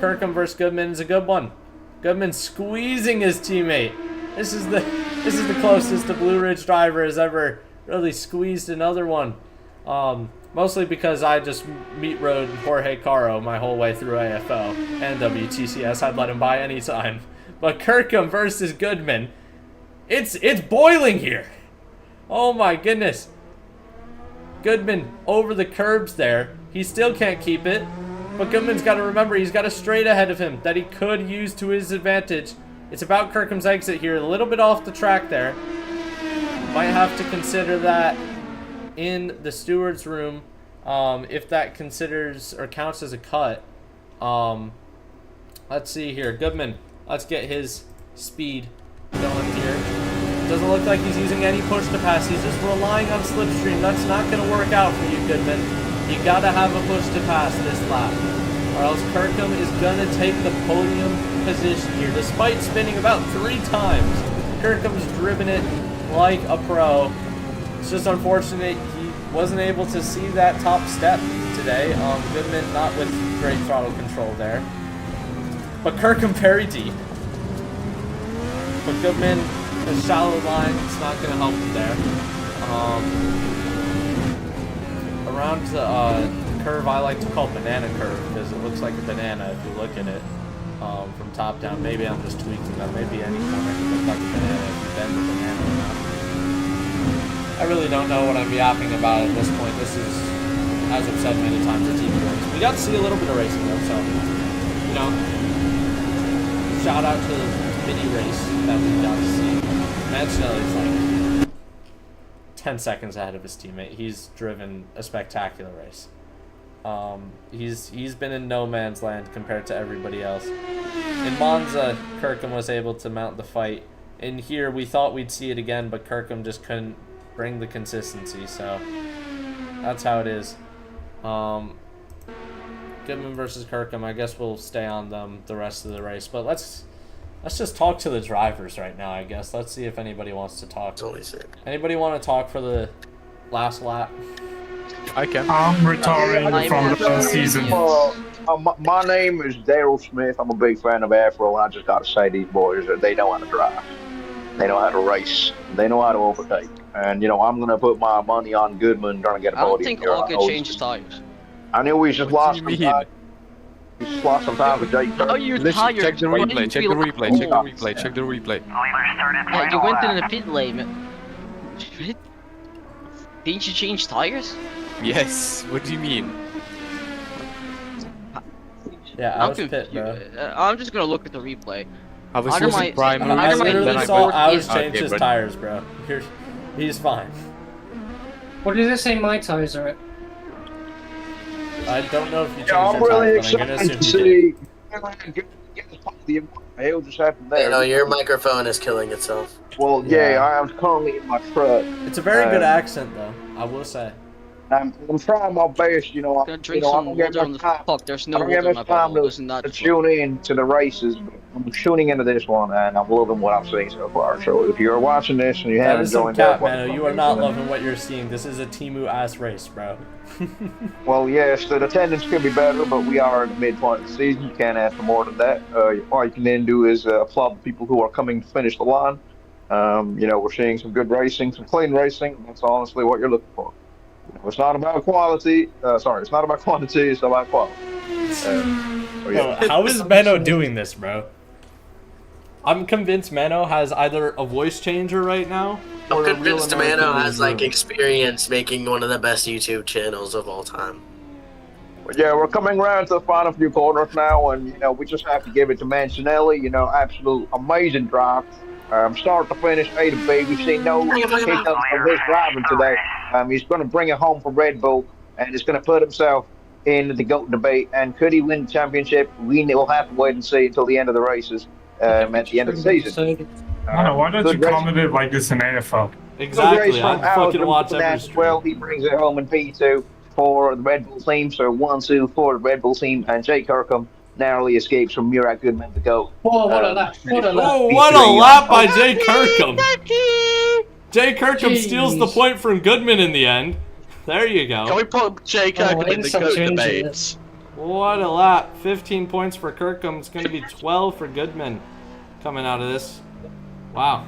Kirkham versus Goodman is a good one. Goodman squeezing his teammate. This is the closest the Blue Ridge driver has ever really squeezed another one. Mostly because I just meat rode Jorge Caro my whole way through AFO and WTCS. I'd let him by any time. But Kirkham versus Goodman, it's boiling here. Oh my goodness. Goodman over the curbs there. He still can't keep it. But Goodman's got to remember he's got a straight ahead of him that he could use to his advantage. It's about Kirkham's exit here. A little bit off the track there. Might have to consider that in the steward's room. If that considers or counts as a cut. Let's see here. Goodman. Let's get his speed going here. Doesn't look like he's using any push to pass. He's just relying on slipstream. That's not going to work out for you, Goodman. You got to have a push to pass this lap. Or else Kirkham is going to take the podium position here. Despite spinning about 3 times, Kirkham's driven it like a pro. It's just unfortunate he wasn't able to see that top step today. Goodman not with great throttle control there. But Kirkham very deep. But Goodman, a shallow line, it's not going to help him there. Around the curve I like to call banana curve because it looks like a banana if you look at it from top down. Maybe I'm just tweaking that. Maybe any corner can look like a banana if you bend the banana or not. I really don't know what I'm yapping about at this point. This is, as I've said many times, a team race. We got to see a little bit of racing though, so, you know, shout out to the mini race that we got to see. Mancinelli's like 10 seconds ahead of his teammate. He's driven a spectacular race. He's been in no man's land compared to everybody else. In Monza, Kirkham was able to mount the fight. In here, we thought we'd see it again, but Kirkham just couldn't bring the consistency, so that's how it is. Goodman versus Kirkham, I guess we'll stay on them the rest of the race, but let's just talk to the drivers right now, I guess. Let's see if anybody wants to talk. Anybody want to talk for the last lap? I can. I'm retiring from the season. My name is Daryl Smith. I'm a big fan of Afro, and I just got to say these boys, they know how to drive. They know how to race. They know how to overtake. And, you know, I'm going to put my money on Goodman trying to get a podium. I don't think Olga changed tires. I knew we just lost some time. We just lost some time with Jake. How are you tired? Check the replay, check the replay, check the replay, check the replay. Yeah, you went in the pit lane. Didn't you change tires? Yes, what do you mean? Yeah, I was pit, bro. I'm just gonna look at the replay. I was using prime. I literally saw Ours change Okay, his but- tires, bro. He's fine. What does it say my tires are at? I don't know if you changed Yeah, I'm your really tires, but I'm gonna excited assume to you did. see. He'll just happen there. You know, your microphone is killing itself. Well, yeah, I am currently in my truck. It's a very good accent, though. I will say. I'm trying my best, you know. Gonna drink I some don't get water on much the time. fuck. There's I no don't water get in my much time bottle. Isn't to that tune in to the races. But I'm tuning into this one, and I'm loving what I'm seeing so far. So if you're watching this and you That haven't is some joined cap, up, Mano. You are not loving what you're seeing. This is a Timu-ass race, bro. well, yes, the attendance could be better, but we are in the midpoint of the season. You can't ask for more than that. All you can then do is applaud the people who are coming to finish the line. You know, we're seeing some good racing, some clean racing. That's honestly what you're looking for. It's not about quality. It's not about quantity. It's about quality. How is Mano doing this, bro? I'm convinced Mano has either a voice changer right now. I'm convinced Mano has like experience making one of the best YouTube channels of all time. Yeah, we're coming around to the final few corners now, and you know we just have to give it to Mancinelli. You know, absolute amazing drive. Start to finish, A to B. We've seen no hiccups from his driving today. He's going to bring it home for Red Bull, and he's going to put himself in the GOAT debate. And could he win the championship? We'll have to wait and see until the end of the races, at the end of the season. I don't know, why don't you comment it like this in AFL? Exactly. I fucking watch every stream. Well, he brings it home in P2 for the Red Bull team. So 1-2 for the Red Bull team, and Jake Kirkham narrowly escapes from Murat Goodman to go. Oh, what a lap! What a lap! Oh, what a lap by Jay Kirkham! Jay Kirkham steals the point from Goodman in the end. There you go. Can we put Jay Kirkham in the such GOAT injuries. debates? What a lap. 15 points for Kirkham. It's going to be 12 for Goodman coming out of this. Wow.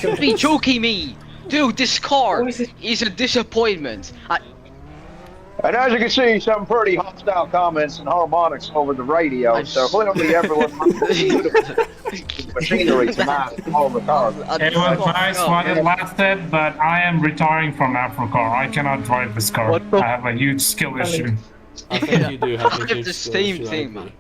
Don't be joking me! Dude, this car is a disappointment. And as you can see, some pretty hostile comments and harmonics over the radio, so clearly everyone machinery tonight all the cars. It was nice while it lasted, but I am retiring from AFRO CAR. I cannot drive this car. I have a huge skill issue. I think you do have a huge the skill same issue, thing, I agree. man.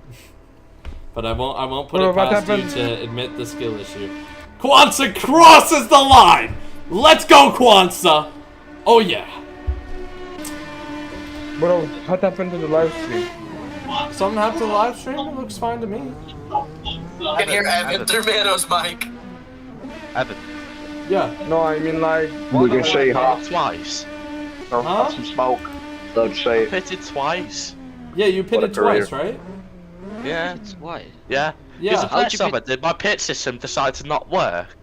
But I won't put Well, it what past you happened? to admit the skill issue. Kwanzaa crosses the line! Let's go, Kwanzaa! Oh yeah. Bro, what happened to the live stream? Something happened to the live stream? It looks fine to me. You can hear Evan through Mano's mic. Evan. Yeah. No, I mean like... We can see hot Twice. or Huh? some smoke. So to say. Pitted twice. Yeah, you pitted career. twice, right? Yeah. That's why. Yeah. Yeah. Because the How'd first you summer, did my pit system decide to not work?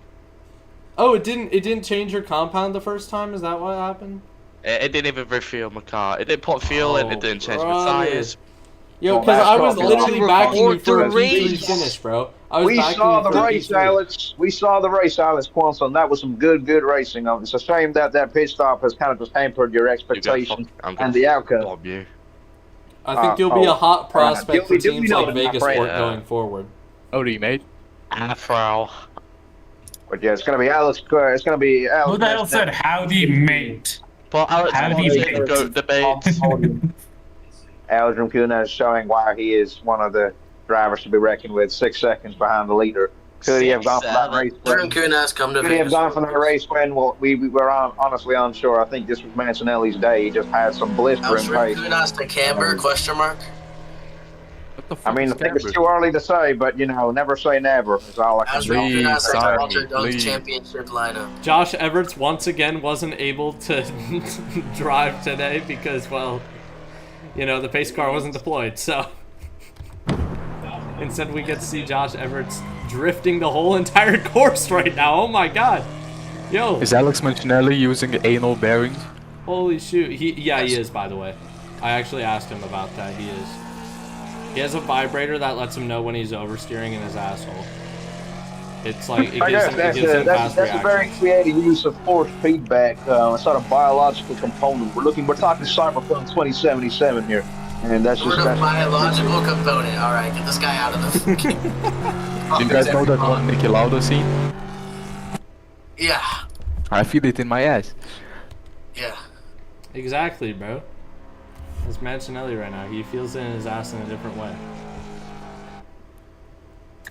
Oh, it didn't change your compound the first time? Is that what happened? It didn't even refuel my car. It didn't put fuel in, it didn't change my brother. tires. Yo, Well, because that's I was probably literally why. backing you for a Record the P3 race. finish, bro. I was We backing saw you the for a race, P3. Alex. We saw the race, Alex Quanson. That was some good racing. It's a shame that pit stop has kind of just hampered your expectation and the outcome. Bomb you. I think you'll be a hot prospect for Duly teams noted, like my Vegas friend. Sport going forward. Oh, mate. Afro. But yeah, it's gonna be Alex. It's gonna be Alex. Who the hell said howdy, mate? But Alex, How do what you is think the GOAT debate? Alex Rumkuna is showing why he is one of the drivers to be reckoned with. 6 seconds behind the leader. Could he have gone for that race Drew win? Kunas come to Could he have Vegas. gone for that race win? Well, we were honestly unsure. I think this was Mancinelli's day. He just had some blistering Drew pace. Kunas to Camber? Question mark. What the I fuck mean, I is think it's Camber? too early to say, but you know, never say never. Is all I can As say. Drew Kunas sorry, to Walter Dunk's please. championship lineup. Josh Everts once again wasn't able to drive today because, well, you know, the pace car wasn't deployed, so instead we get to see Josh Everts drifting the whole entire course right now. Oh my god. Yo, Is Alex Mancinelli using anal bearings? holy shoot. He is, by the way. I actually asked him about that. He is. He has a vibrator that lets him know when he's oversteering in his asshole. It's like, it I gives guess him, it gives him fast that's a very reactions. creative use of force feedback, a sort of biological component. We're talking Cyberpunk 2077 here, and that's Sort just of biological component. All right, get this guy out of the. Do you guys know that one Niki Lauda scene? Yeah, I feel it in my ass. yeah. Exactly, bro. It's Mancinelli right now. He feels it in his ass in a different way.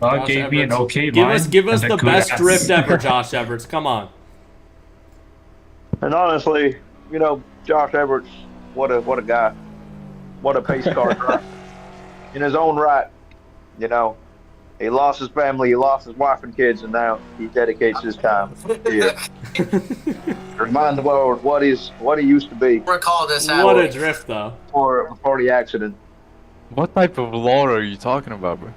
God Josh gave me an Everts. okay Give mind us and a the good best ass. drift ever, Josh Everts. Come on. And honestly, you know, Josh Everts, what a guy, what a pace car driver. In his own right, you know, he lost his family, he lost his wife and kids, and now he dedicates his time here. Remind the world what he used to be Recall this What a out. drift, though. before the accident. What type of lore are you talking about, bro?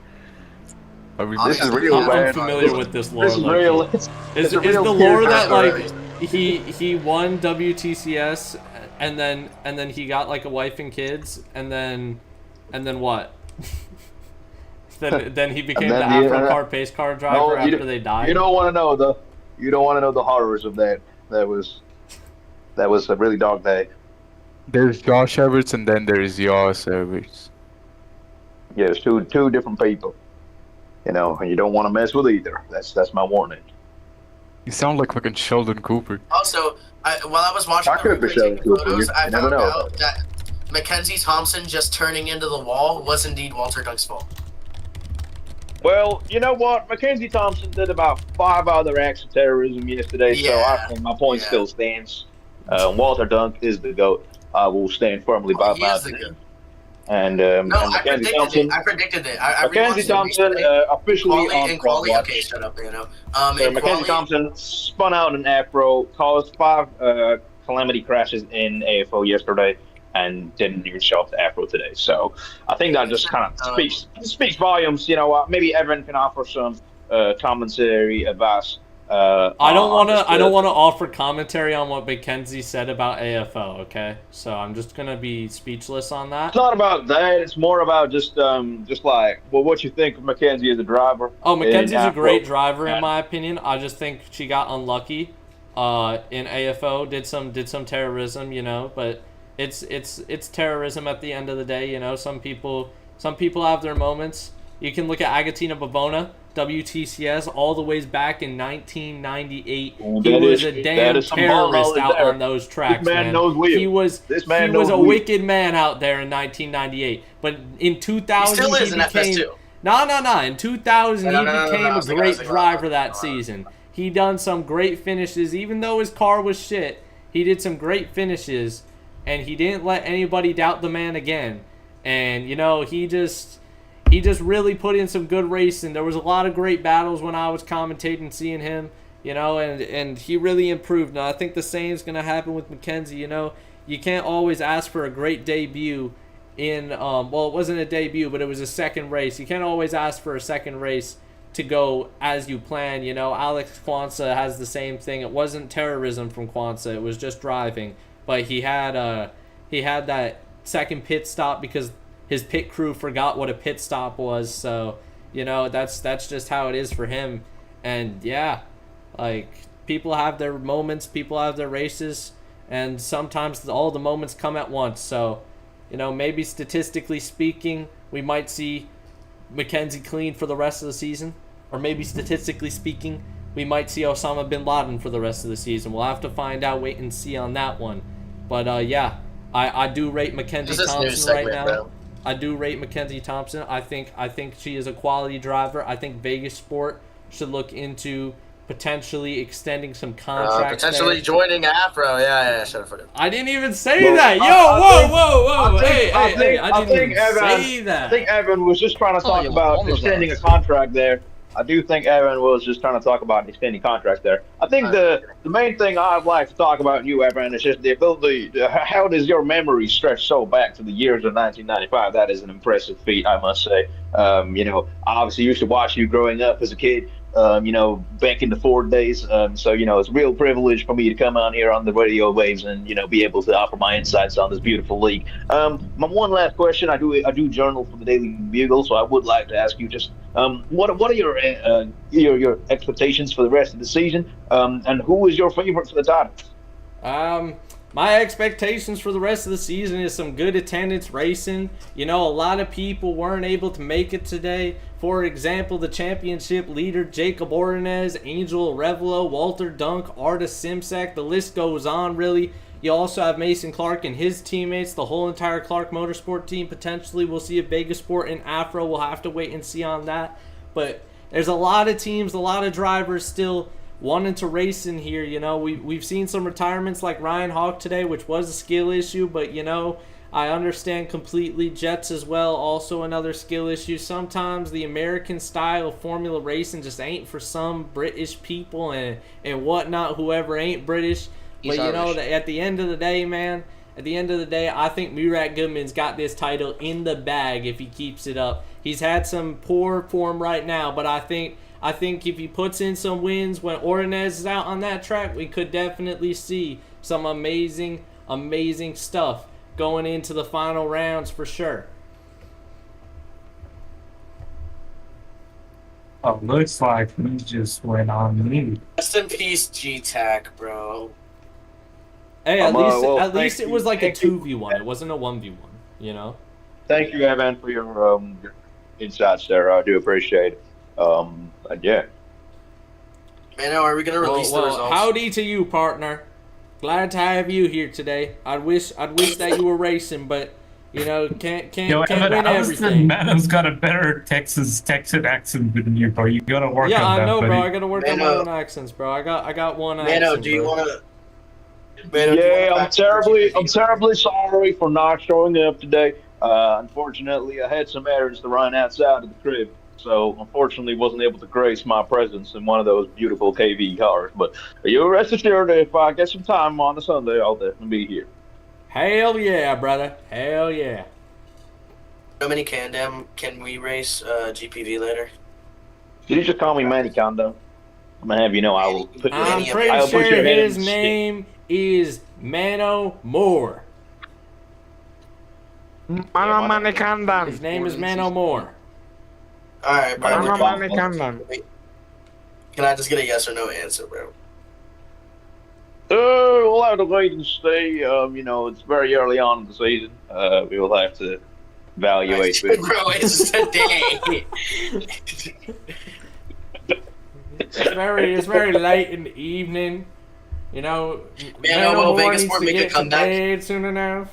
Are we This is real, I'm man. unfamiliar with this lore. This is low-key. real. Is It's a the real lore tear that story. like he won WTCS and then he got like a wife and kids and then what? then he became the then AFRO CAR pace car driver you after they died. You don't want to know the horrors of that. That was a really dark day. There's Josh Everts and then there's Josh Everts. Yeah, it's two different people. You know, and you don't want to mess with either. That's my warning. You sound like fucking Sheldon Cooper. Also, while I was watching I could be the showing taking Cooper. photos, You I never found know. out that Mackenzie Thompson just turning into the wall was indeed Walter Dunk's fault. Well, you know what? Mackenzie Thompson did about 5 other acts of terrorism yesterday, so Yeah. I think my point Yeah. still stands. Walter Dunk is the GOAT. I will stand firmly by He my is the opinion. good. And No, and I Mackenzie predicted Thompson. it. I predicted it. I Mackenzie rewatched it Thompson recently. officially Quali on and Quali. Quali. Okay, shut up, you know. So And Mackenzie Quali, Thompson spun out an Afro, caused 5 calamity crashes in AFO yesterday, and didn't even show up to Afro today. So I think that just kind of speaks volumes. You know, maybe Evan can offer some commentary advice I don't want to offer commentary on what Mackenzie said about AFO. Okay, so I'm just gonna be speechless on that. It's not about that. It's more about just like, well, what you think of Mackenzie as a driver. Oh, Mackenzie's a great driver in my opinion. I just think she got unlucky in AFO. Did some terrorism, you know, but it's terrorism at the end of the day, you know. Some people have their moments. You can look at Agatina Bavona, WTCS, all the ways back in 1998. He was a damn terrorist out on those tracks, man. He was a wicked man out there in 1998. But in 2000, he still is in FS2. No. In 2000, he became a great driver that season. He done some great finishes, even though his car was shit. He did some great finishes, and he didn't let anybody doubt the man again. And you know, he just really put in some good racing. There was a lot of great battles when I was commentating, seeing him, you know, and he really improved. Now I think the same is gonna happen with Mackenzie. You know, you can't always ask for a great debut in well, it wasn't a debut, but it was a second race. You can't always ask for a second race to go as you plan. You know, Alex Kwanzaa has the same thing. It wasn't terrorism from Kwanzaa, it was just driving. But he had that second pit stop because his pit crew forgot what a pit stop was. So, you know, that's just how it is for him. And yeah, like, people have their moments, people have their races, and sometimes all the moments come at once. So, you know, maybe statistically speaking, we might see Mackenzie clean for the rest of the season. Or maybe statistically speaking, we might see Osama bin Laden for the rest of the season. We'll have to find out, wait and see on that one. But yeah, I do rate Mackenzie Thompson right now. Bro. I do rate Mackenzie Thompson. I think she is a quality driver. I think Vegas Sport should look into potentially extending some contracts. Potentially joining Afro. Yeah, shut up for it. I didn't even say that. Yo, whoa. I didn't even say that. I think Evan was just trying to talk about extending a contract there. I do think Evan was just trying to talk about extending contracts there. I think the main thing I'd like to talk about you, Evan, is just the ability. How does your memory stretch so back to the years of 1995? That is an impressive feat, I must say. You know, obviously used to watch you growing up as a kid. You know, back in the Ford days. So, you know, it's a real privilege for me to come on here on the radio waves and, you know, be able to offer my insights on this beautiful league. My one last question, I do journal for the Daily Bugle, so I would like to ask you just what are your expectations for the rest of the season, and who is your favorite for the title? My expectations for the rest of the season is some good attendance racing. You know, a lot of people weren't able to make it today. For example, the championship leader, Jacob Ordonez, Angel Revelo, Walter Dunk, Artis Simsek. The list goes on, really. You also have Mason Clark and his teammates, the whole entire Clark Motorsport team. Potentially, we'll see a Vegas Sport and Afro. We'll have to wait and see on that. But there's a lot of teams, a lot of drivers still wanting to race in here. You know, we've seen some retirements like Ryan Hawk today, which was a skill issue, but you know, I understand completely. Jets as well, also another skill issue. Sometimes the American style of Formula racing just ain't for some British people and whatnot, whoever ain't British. But you know, at the end of the day, man, I think Murat Goodman's got this title in the bag if he keeps it up. He's had some poor form right now, but I think if he puts in some wins when Ordonez is out on that track, we could definitely see some amazing stuff going into the final rounds for sure. Oh, looks like we just went on mute. Rest in peace, G-Tac, bro. Hey, at least it was like a 2v1. It wasn't a 1v1, you know? Thank you, Evan, for your insights there. I do appreciate it. And yeah. Man, are we gonna release the results? Howdy to you, partner. Glad to have you here today. I wish that you were racing, but you know, can't win everything. Mano's got a better Texan accent than you, bro. You gotta work on that. Yeah, I know, buddy. bro. I gotta work on my own accents, bro. I got one accent. Mano, do you wanna? I'm terribly sorry for not showing up today. Unfortunately, I had some errands to run outside of the crib, so unfortunately wasn't able to grace my presence in one of those beautiful KV cars. But you rest assured, if I get some time on a Sunday, I'll definitely be here. Hell yeah, brother. Hell yeah. How many can we race GPV later? Did you just call me Manny Kondo? I'm gonna have you know I will put. I'm I'll pretty put sure your head his in the name is Mano Moore. His name is Mano Moore. Alright, bro. Mano. Can I just get a yes or no answer, bro? We'll have to wait and see. You know, it's very early on in the season. We will have to evaluate. Bro, it's today. It's very late in the evening. You know, Man, Mano Moore Vegas needs won't to make a get to comeback. bed soon enough.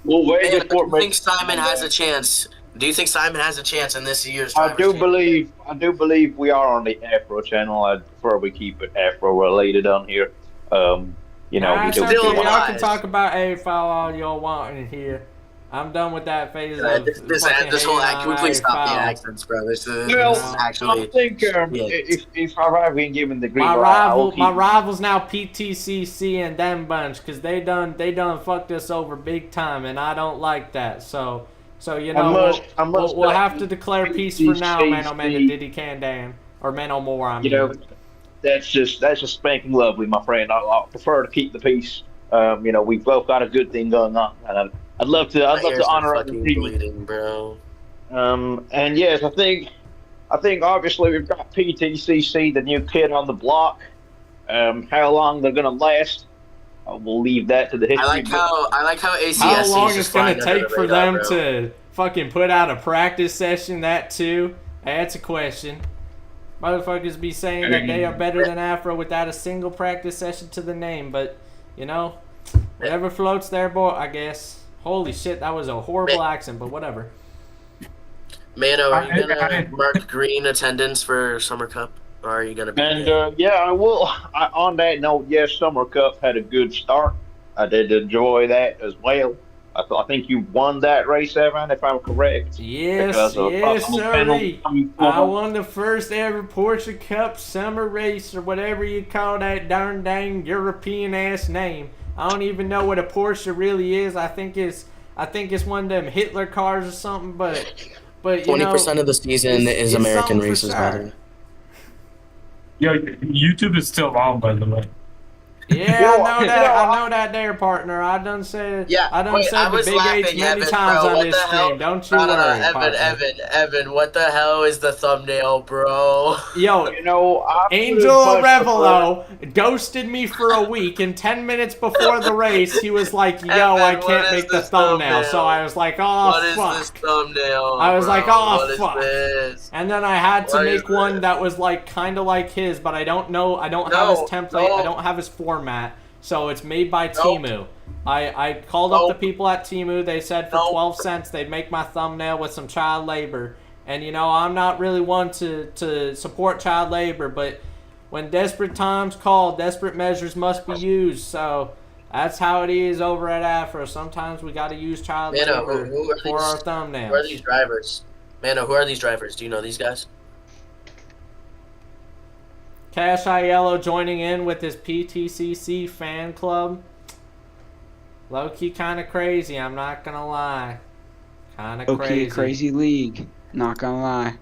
We'll wait Man, before do you think Simon has a chance? Do you think Simon has a chance in this year's I do Drivers' believe we are on the Afro channel. I prefer we keep it Afro related on here. You know, we That's do. okay. Still Y'all alive. can talk about AFL all y'all want in here. I'm done with that phase of This whole act. Can we please stop the accents, bro? This is Well, actually. I think Yeah. if I've been given the green my light, I will rival, keep my rivals now PTCC and them bunch, because they done fucked us over big time, and I don't like that. So you know, we'll have to declare peace for now, Mano Diddy Candan or Mano Moore. I mean, You know, that's just spanking lovely, my friend. I prefer to keep the peace. You know, we've both got a good thing going on, and I'd love to honor our fucking agreement. bleeding, bro. And yes, I think obviously we've got PTCC, the new kid on the block. How long they're gonna last, we'll leave that to the history. I like how ACSC how is long just it's gonna flying under take the for radar, them bro. to fucking put out a practice session? That too. That's a question. Motherfuckers be saying that they are better than Afro without a single practice session to the name, but you know, whatever floats their boat, I guess. Holy shit, that was a horrible accent, but whatever. Mano, are you gonna mark green attendance for Summer Cup, or are you gonna be? And yeah, I will. On that note, yes, Summer Cup had a good start. I did enjoy that as well. I think you won that race, Evan, if I'm correct. Yes, Because of yes, possible sir. penalty coming I forward. won the first ever Porsche Cup summer race, or whatever you call that darn dang European ass name. I don't even know what a Porsche really is. I think it's one of them Hitler cars or something. But you know, 20% of the season is it's American something for races, sure. by the way. Yo, YouTube is still on, by the way. Yeah, I know that there, partner. I done said the big H many times on this stream. Don't you worry, partner. Evan, what the hell is the thumbnail, bro? Yo, You know, Angel Revelo ghosted me for a week, and 10 minutes before the race, he was like, yo, Evan, I what can't is make the this thumbnail. thumbnail? So I was like, oh, What is fuck. this thumbnail? I was like, oh, What is fuck. this? And then I had to What is make one this? that was like kind of like his, but I don't have his template, I don't have his format, so it's made by Temu. I called up the people at Temu. They said for 12 cents they'd make my thumbnail with some child labor. And you know, I'm not really one to support child labor, but when desperate times call, desperate measures must be used. So that's how it is over at Afro. Sometimes we got to use child labor for our thumbnails. Who are these drivers? Mano, who are these drivers? Do you know these guys? Cash Aiello joining in with his PTCC fan club. Low-key kind of crazy, I'm not gonna lie. Kind of Okay, crazy league. Not gonna lie.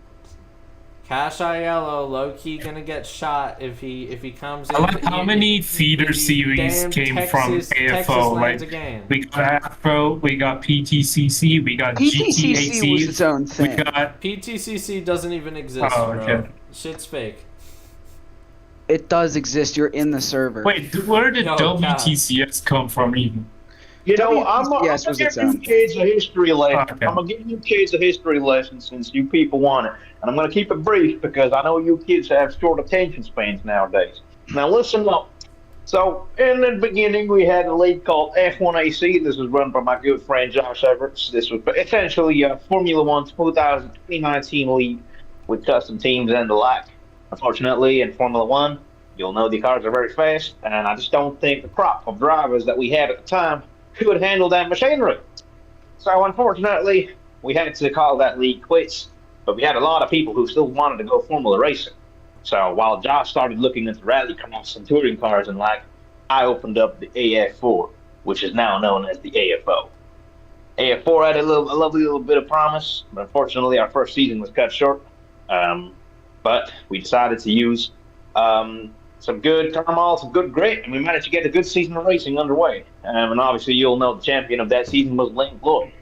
Cash Aiello, low-key gonna get shot if he comes in. I like how many feeder series came from AFO. Like, we got Afro, we got PTCC, we got PTCC was its own thing. We got PTCC doesn't even exist, Oh, okay. bro. Shit's fake. It does exist. You're in the server. Wait, where did Yo, WTCS come from even? You know, I'm WTCS gonna was give its you own. kids a history lesson. Okay. I'm gonna give you kids a history lesson since you people want it, and I'm gonna keep it brief because I know you kids have short attention spans nowadays. Now listen up. So in the beginning, we had a league called F1AC. This was run by my good friend Josh Everts. This was essentially a Formula One 2019 league with custom teams and the like. Unfortunately, in Formula One, you'll know the cars are very fast, and I just don't think the crop of drivers that we had at the time could handle that machinery. So unfortunately, we had to call that league quits, but we had a lot of people who still wanted to go Formula racing. So while Josh started looking into rally cars and touring cars and like, I opened up the AF4, which is now known as the AFO. AF4 had a lovely little bit of promise, but unfortunately our first season was cut short. But we decided to use some good turmoil, some good grit, and we managed to get a good season of racing underway. And obviously, you'll know the champion of that season was Lane Floyd.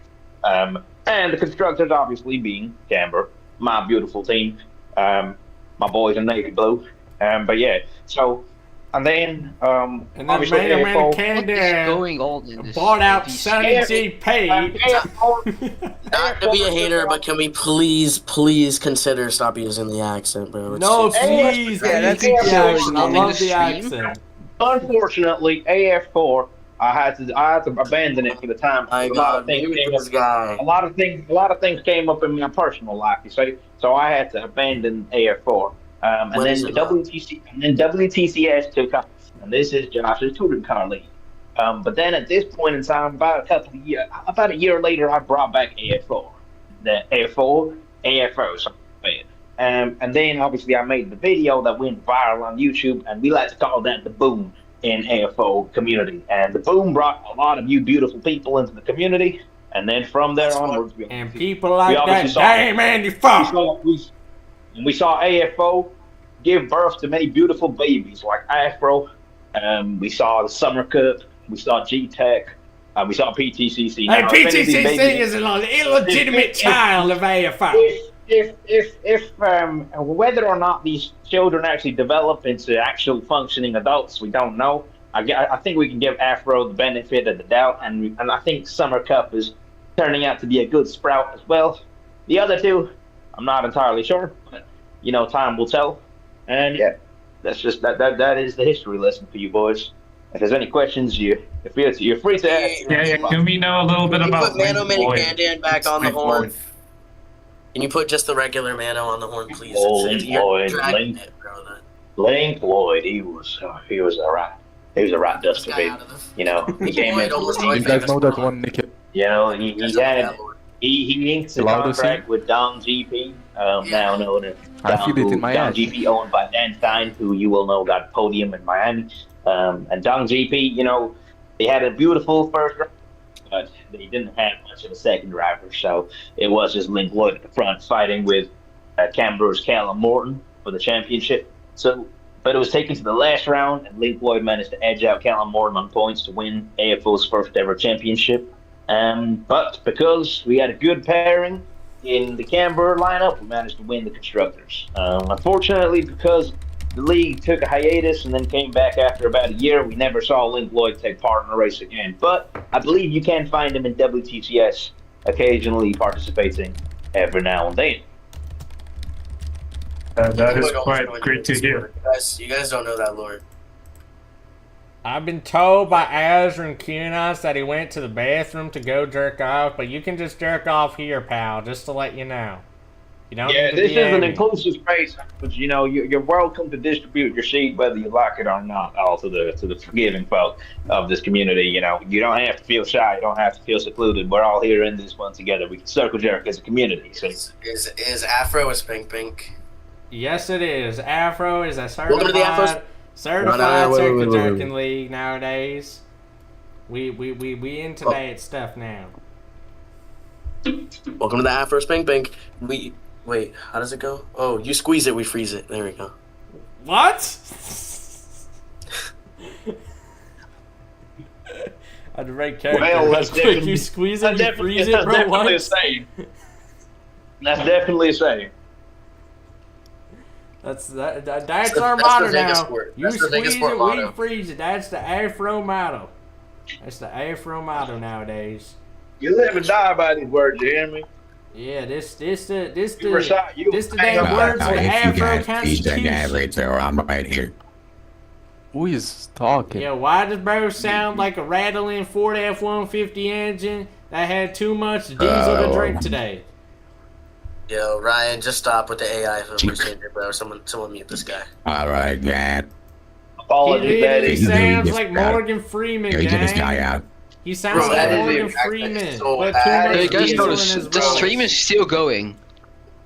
And the constructors, obviously, being Camber, my beautiful team, my boys in navy blue. But yeah, so. And then, and then obviously, AFO, going on in this bought out Sunny GP. Not to be a hater, but can we please consider stop using the accent, bro? No, please. Yeah, that's the accent. I on love the the stream. accent. Unfortunately, AF4, I had to abandon it for the time. My A lot God, of things maybe came this up. guy. A lot of things came up in my personal life. You see, so I had to abandon AF4. And When then is the it not? WTCS took off, and this is Josh's touring car league. But then at this point in time, about a year later, I brought back AF4, the AF4, AFO, something like that. And then obviously I made the video that went viral on YouTube, and we like to call that the boom in AFO community. And the boom brought a lot of you beautiful people into the community, and then from there onwards, And people like obviously that, saw- damn Andy fuck. we saw AFO give birth to many beautiful babies like Afro. We saw the Summer Cup. We saw G-Tech. We saw PTCC. Hey, Now, if any of these PTCC babies- is an illegitimate child of AFO. If whether or not these children actually develop into actual functioning adults, we don't know. I think we can give Afro the benefit of the doubt, and I think Summer Cup is turning out to be a good sprout as well. The other two, I'm not entirely sure, but time will tell. And yeah, that's just that is the history lesson for you boys. If there's any questions, you're free to ask. Yeah, can we know a little bit Can you about put Mano Link Floyd? Mandan back on the Link horn? Floyd. Can you put just the regular Mano on the horn, please? Link You're Floyd, dragging Link. it, bro. Lane Floyd, he was a right duster Guy baby. out of the- He came Floyd in. almost You guys know that one, Nick? He inked the Allowed to contract see? with Dom GP, now known as I feel it in my Dom ass. GP, owned by Dan Stein, who you will know got podium in Miami. And Dom GP, they had a beautiful first round, but they didn't have much of a second driver, so it was just Link Lloyd at the front fighting with Canberra's Callum Morton for the championship. But it was taken to the last round, and Link Lloyd managed to edge out Callum Morton on points to win AFO's first ever championship. But because we had a good pairing in the Canberra lineup, we managed to win the constructors. Unfortunately, because the league took a hiatus and then came back after about a year, we never saw Link Lloyd take part in a race again. But I believe you can find him in WTCS, occasionally participating every now and then. That is quite great to hear. You guys don't know that, Lord. I've been told by Azra and Kunos that he went to the bathroom to go jerk off, but you can just jerk off here, pal, just to let you know. You don't Yeah, need to this be is an angry. inclusive space, but you're welcome to distribute your seed whether you like it or not. All to the forgiving folk of this community. You don't have to feel shy. You don't have to feel secluded. We're all here in this one together. We can circle jerk as a community. So Is Afro a spank pink? Yes, it is. Afro is a Welcome to the Afro- certified wait. circle jerking league nowadays. We into that stuff now. Welcome to the Afro Spank Bank. Wait, how does it go? Oh, you squeeze it, we freeze it. There we go. What? I had the right character. Well, that's Quick, definitely- you squeeze it, you freeze it, bro. What? a saying. That's definitely a saying. That's our That's motto the Vegas now. word. You That's the Vegas squeeze word it, motto. we freeze it. That's the Afro motto. That's the Afro motto nowadays. You live and die by these words, you hear me? Yeah, this the hang damn on. words for the Afro Constitution. I'm right here. Who is talking? Yeah, why does bro sound like a rattling Ford F-150 engine that had too much diesel to drink today? Yo, Ryan, just stop with the AI impersonator, bro. Someone mute this guy. All right, man. He Apologies, that literally is. sounds like Morgan Freeman, gang. out. He sounds Bro, like that is Morgan exactly Freeman. so With bad. too You much guys diesel in notice his the road. stream is still going.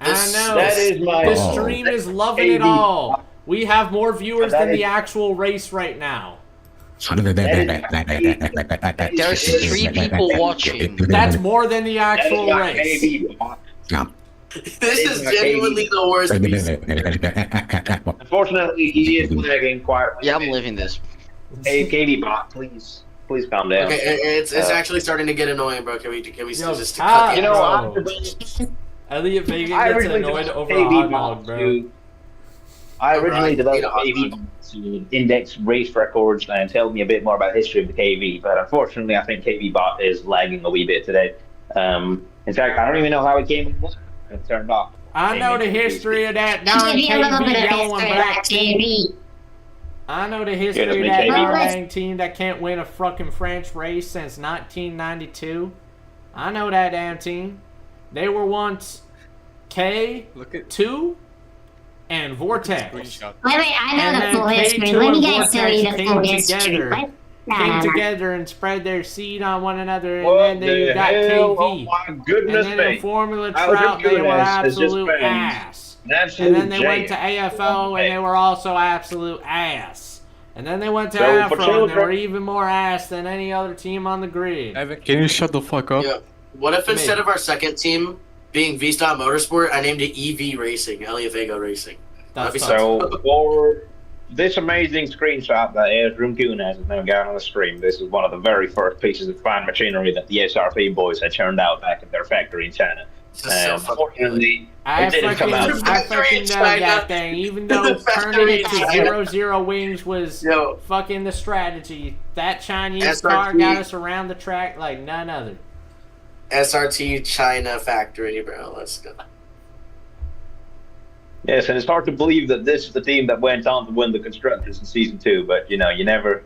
I know. That is my. The stream is loving it AV. all. We have more viewers That than is- the actual race right now. There's 3 people watching. That's more than the That is actual my race. AV. This is genuinely the worst piece. Unfortunately, he is lagging quite. Yeah, I'm living this. Hey, Katie bot, please calm down. Okay, it's actually starting to get annoying, bro. Can we just Kyle, cut the You know, Elliot Vega I gets originally annoyed developed over a KV hot bot dog, bro. I originally developed Alright, KV to index race records and tell me a bit more about the history of the KV, but unfortunately, I think KV bot is lagging a wee bit today. In fact, I don't even know how it came. It turned off. I know the history of that darn KV yellow and black team. I know the history of that darn team that can't win a fucking French race since 1992. I know that damn team. They were once K2 and Vortex. Wait, I know And the full then history. K2 Let me and guys tell you the Vortex full came history. together. What? Came together and spread their seed on one another, and What then they the got hell? KV. Oh my goodness And then me. in Formula How's your Trout, they good were ass has just absolute been ass. an absolute And then they jam. went to AFO, and they were also absolute ass. And then they went to So, for AFRO, and they children- were even more ass than any other team on the grid. Evan, can you shut the fuck up? Yeah. What if instead of our second team being V-Star Motorsport, I named it EV Racing, Elliot Vega Racing? That'd be So, for this amazing screenshot that Ezra Kuhn has now got on the stream, this is one of the very first pieces of fine machinery that the SRP boys had churned out back at their factory in China. Unfortunately, I it didn't come out. fucking know that thing. Even though turning it to 0-0 wings was fucking the strategy, that Chinese SRT. car got us around the track like none other. SRT China factory, bro. Let's go. Yes, and it's hard to believe that this is the team that went on to win the constructors in season 2. But you know, you never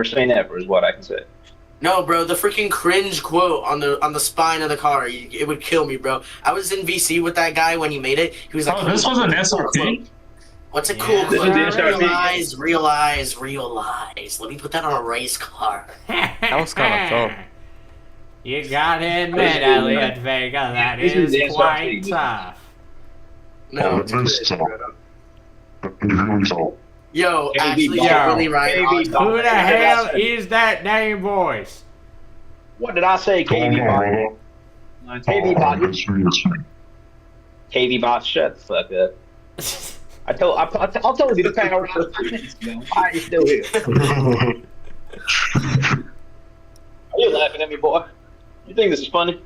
say never, is what I can say. No, bro, the freaking cringe quote on the spine of the car, it would kill me, bro. I was in VC with that guy when he made it. He was like, Oh, this was an SRT? What's a cool This quote? is the SRT. Realize. Let me put that on a race car. That was kind of tough. You gotta admit, Elliot Vega, that This is is the quite SRT. tough. No, yo, Baby actually, ball. you're really right. Baby ball. Who the hell is that damn voice? What did I say, KB Bot? KB Bot. KB Bot, shut the fuck up. I told you to power out 5 minutes ago. Why are you still here? Are you laughing at me, boy? You think this is funny?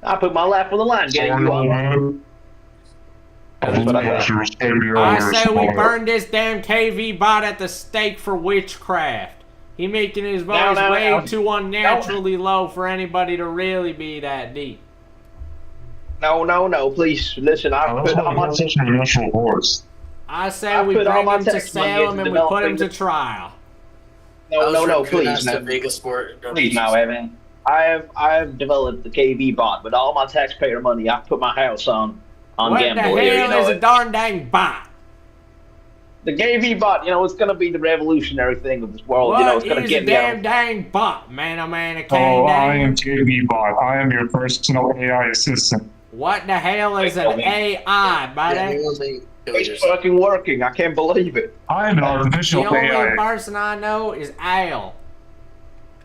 I put my laugh on the line, getting you on. I say we burn this damn KV bot at the stake for witchcraft. He making his voice way too unnaturally low for anybody to really be that deep. No, please listen. I put all my I say we bring him to Salem and we put him to trial. No, please, no. no. Vegas Sport. Please, now, Evan. I have developed the KV bot with all my taxpayer money. I put my house on What gamble the here. hell You know, is a darn dang bot? the KV bot, you know, it's gonna be the revolutionary thing of this world. You know, it's What gonna is get a me out. damn dang bot, man? Oh man, a Oh, I dang. am KV Bot. I am your personal AI assistant. What the hell is an AI, buddy? It's fucking working. I can't believe it. I am an The artificial only AI. person I know is Al.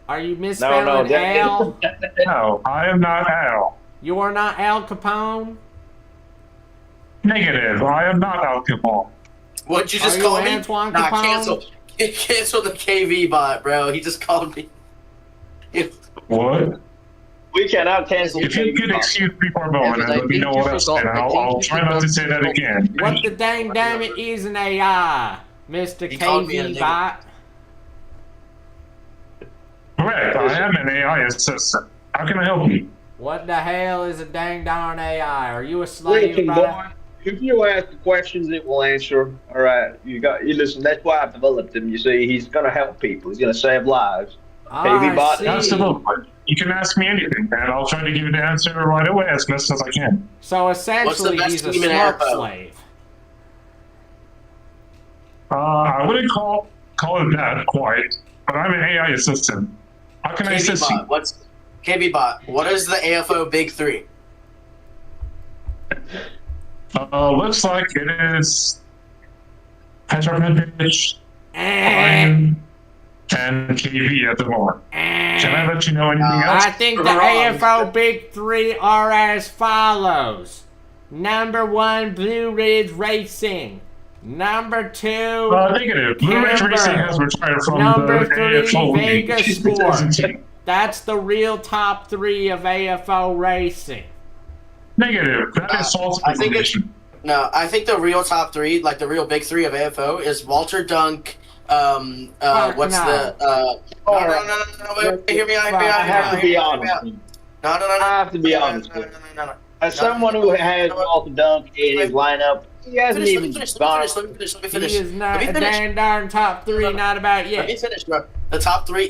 Are you No, misspelling Al? No, I am not Al. You are not Al Capone? Negative. I am not Al Capone. What'd you just Are call you me? Antoine Nah, Capone? cancel the KV bot, bro. He just called me. What? We cannot cancel the If you KV could bot. excuse me for a moment and let me know what I said, and I'll try not to say that again. What the dang damn it is an AI, Mr. He called me a KV nigga. bot? Correct. I am an AI assistant. How can I help you? What the hell is a dang darn AI? Are you a slave, Listen, brother? boy. If you ask the questions, it will answer. All right, you listen. That's why I've developed him. You see, he's gonna help people. He's gonna save lives. KV bot. see. Absolutely. You can ask me anything, and I'll try to give you the answer right away as best as I can. So essentially, best he's a team in smart AFO? slave. I wouldn't call it that quite, but I'm an AI assistant. How can I KV assist you? bot. What's KV bot? What is the AFO Big Three? Looks like it is Petrovic, Eh. Ryan, and KV at the moment. Can I let you know anything else? I think the AFO Big Three are as follows. Number 1, Blue Ridge Racing. Number 2, Negative. Blue Ridge Camber. Racing has retired from Number the 3, AFO League. Vegas Sport. That's the real top 3 of AFO Racing. Negative. That is false information. No, I think the real top 3, like the real big 3 of AFO, is Walter Dunk. What's the? No, wait, hear me out. I have to be honest. No. I have to be honest. No. As someone who has Walter Dunk in his lineup, he hasn't even gone. Let me finish. He is not a darn top 3, not about yet. Let me finish, bro. The top three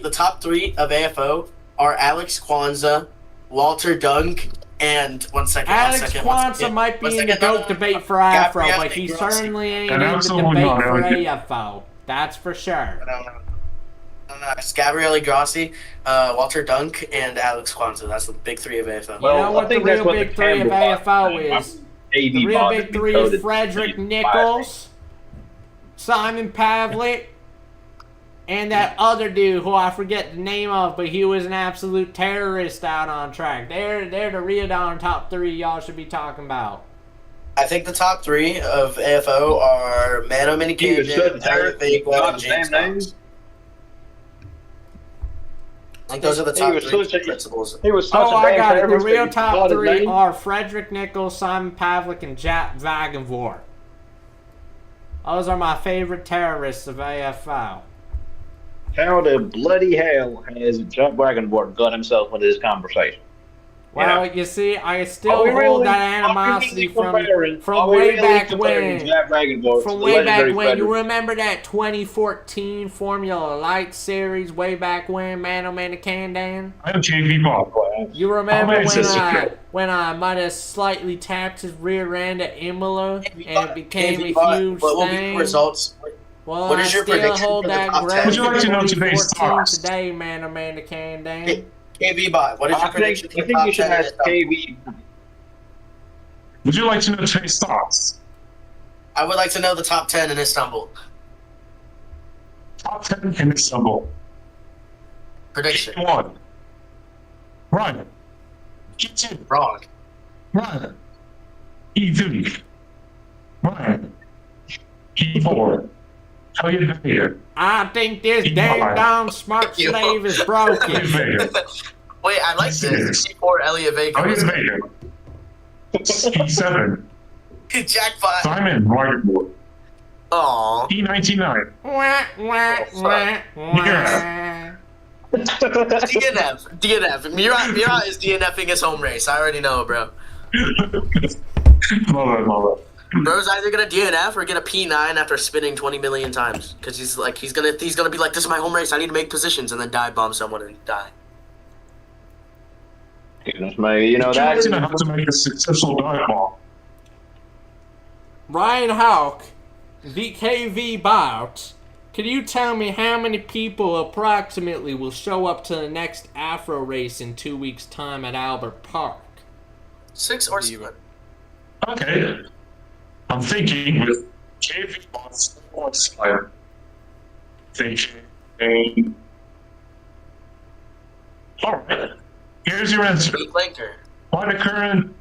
of AFO are Alex Kwanzaa, Walter Dunk, and one second. Kwanzaa might be in the GOAT debate for AFRO, but he certainly ain't in the debate for AFO. That's for sure. No. It's Gabriele Grossi, Walter Dunk, and Alex Kwanzaa. That's the big 3 of AFO. You know what the real big 3 of AFO is? The real big 3 is Frederick Nichols, Simon Pavlik, and that other dude who I forget the name of, but he was an absolute terrorist out on track. They're the real darn top 3 y'all should be talking about. I think the top 3 of AFO are Mano Minicamden, Eric Bakewell, and James Knox. I think those are the top 3 principals. I got it. The real top 3 are Frederick Nichols, Simon Pavlik, and Jack Wagenvor. Those are my favorite terrorists of AFO. How the bloody hell has Jack Wagenborg got himself into this conversation? Well, you see, I still hold that animosity from way back when. From way back when. You remember that 2014 Formula Light series way back when, Mano Manicandan? I'm JV Bob. You remember when I might have slightly tapped his rear end at Imola and it became a huge thing? Well, what is your prediction hold for the that top 10? grudge Would you like to know today's stocks? today, Mano Manicandan. KV Bot, what is your prediction for the top 10? I think you should ask KV. Would you like to know today's stocks? I would like to know the top 10 in Istanbul. Top 10 in Istanbul. Prediction. 1. Ryan. G2. Wrong. Ryan. E3. Ryan. E4. I think this damn smart slave is broken. Wait, I like this. C4 Elliot Vega. E7. Jackpot. Simon Whiteboard. Aww. E99. DNF. Murat is DNFing his home race. I already know, bro. Love it. Bro's either gonna DNF or get a P9 after spinning 20 million times. Cause he's gonna be like, this is my home race, I need to make positions, and then dive bomb someone and die. Goodness me, you know that. You have to make a successful dive bomb. Ryan Houck, VKV Bout, can you tell me how many people approximately will show up to the next Afro race in 2 weeks' time at Albert Park? 6 or 7. Okay. I'm thinking with KV Bots on side. Thinking. Alright. Here's your answer. By the current.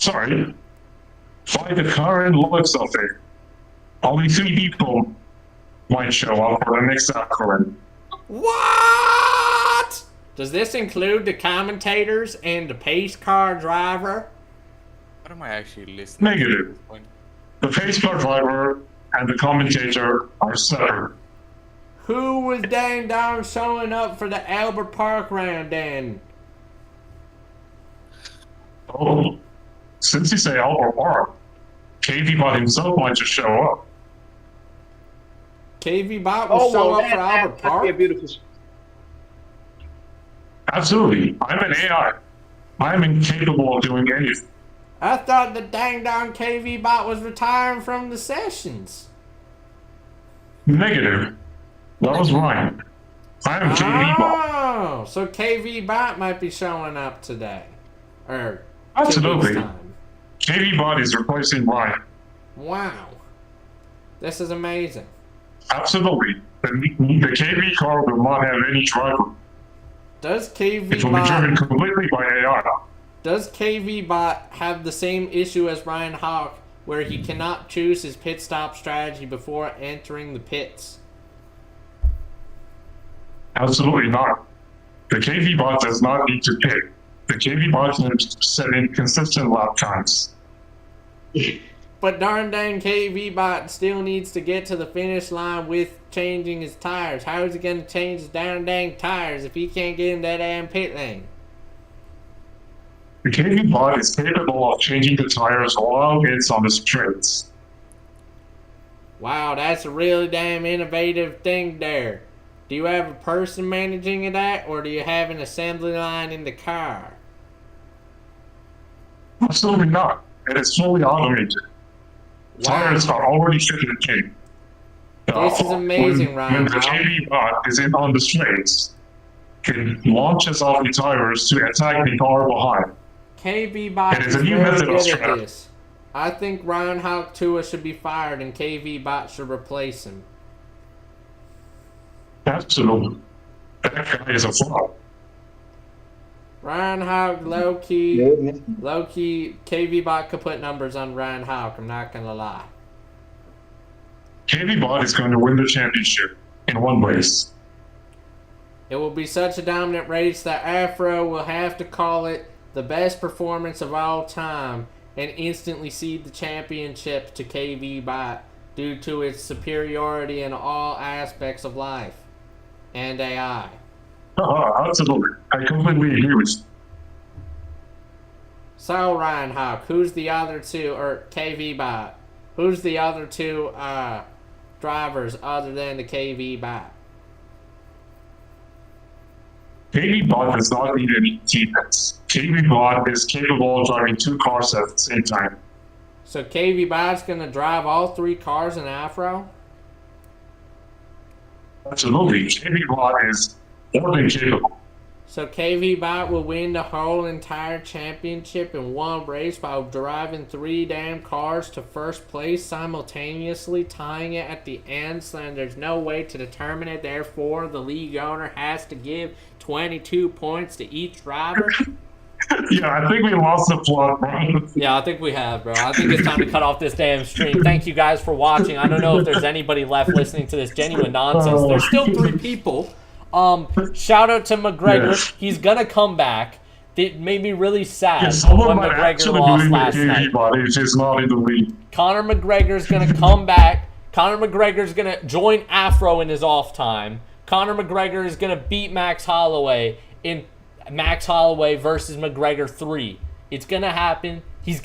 By the current looks of it, only 3 people might show up for the next Afro. What? Does this include the commentators and the pace car driver? What am I actually listening Negative. to? The pace car driver and the commentator are separate. Who was dang darn showing up for the Albert Park round then? Oh, since you say Albert Park, KV Bot himself might just show up. KV Bot will show up for Albert Park? Absolutely. I'm an AI. I'm incapable of doing anything. I thought the dang darn KV Bot was retiring from the sessions. Negative. That was Ryan. I am KV Bot. Oh, so KV Bot might be showing up today. Or Absolutely. 2 weeks' time. KV Bot is replacing Ryan. Wow. This is amazing. Absolutely. The KV car will not have any driver. Does It will be driven KV completely by AI. Does KV Bot have the same issue as Ryan Hawk, where he cannot choose his pit stop strategy before entering the pits? Absolutely not. The KV bot does not need to pit. The KV bot can set in consistent lap times. But darn dang KV Bot still needs to get to the finish line with changing his tires. How is he going to change his darn dang tires if he can't get in that damn pit lane? The KV bot is capable of changing the tires while it's on the straights. Wow, that's a really damn innovative thing there. Do you have a person managing that, or do you have an assembly line in the car? Absolutely not. It is fully automated. Tires are already fit to the cave. This is amazing, Ryan. When the KV bot is on the straights, it launches off the tires to attack the car behind. KV Bot It is is a new very method of good at strategy. this. I think Ryan Hawk Tua should be fired and KV Bot should replace him. Absolutely. That guy is a fraud. Ryan Hawk, low-key, KV Bot could put numbers on Ryan Hawk, I'm not gonna lie. KV bot is going to win the championship in one race. It will be such a dominant race that Afro will have to call it the best performance of all time and instantly cede the championship to KV Bot due to its superiority in all aspects of life and AI. Absolutely. I completely agree with you. So Ryan Hawk, who's the other two, or KV Bot? Who's the other two drivers other than the KV Bot? KV bot does not need any teammates. KV bot is capable of driving two cars at the same time. So KV Bot's gonna drive all three cars in Afro? Absolutely. KV bot is more than capable. So KV Bot will win the whole entire championship in one race by driving three damn cars to first place simultaneously, tying it at the end, so then there's no way to determine it. Therefore, the league owner has to give 22 points to each driver. Yeah, I think we lost the plot, bro. Yeah, I think we have, bro. I think it's time to cut off this damn stream. Thank you guys for watching. I don't know if there's anybody left listening to this genuine nonsense. There's still 3 people. Shout out to McGregor. Yes. He's gonna come back. It made me really sad Yeah, someone when might McGregor actually lost believe last that night. KV bot is not in the league. Conor McGregor's gonna come back. Conor McGregor's gonna join Afro in his off time. Conor McGregor is gonna beat Max Holloway in Max Holloway versus McGregor 3. It's gonna happen. He's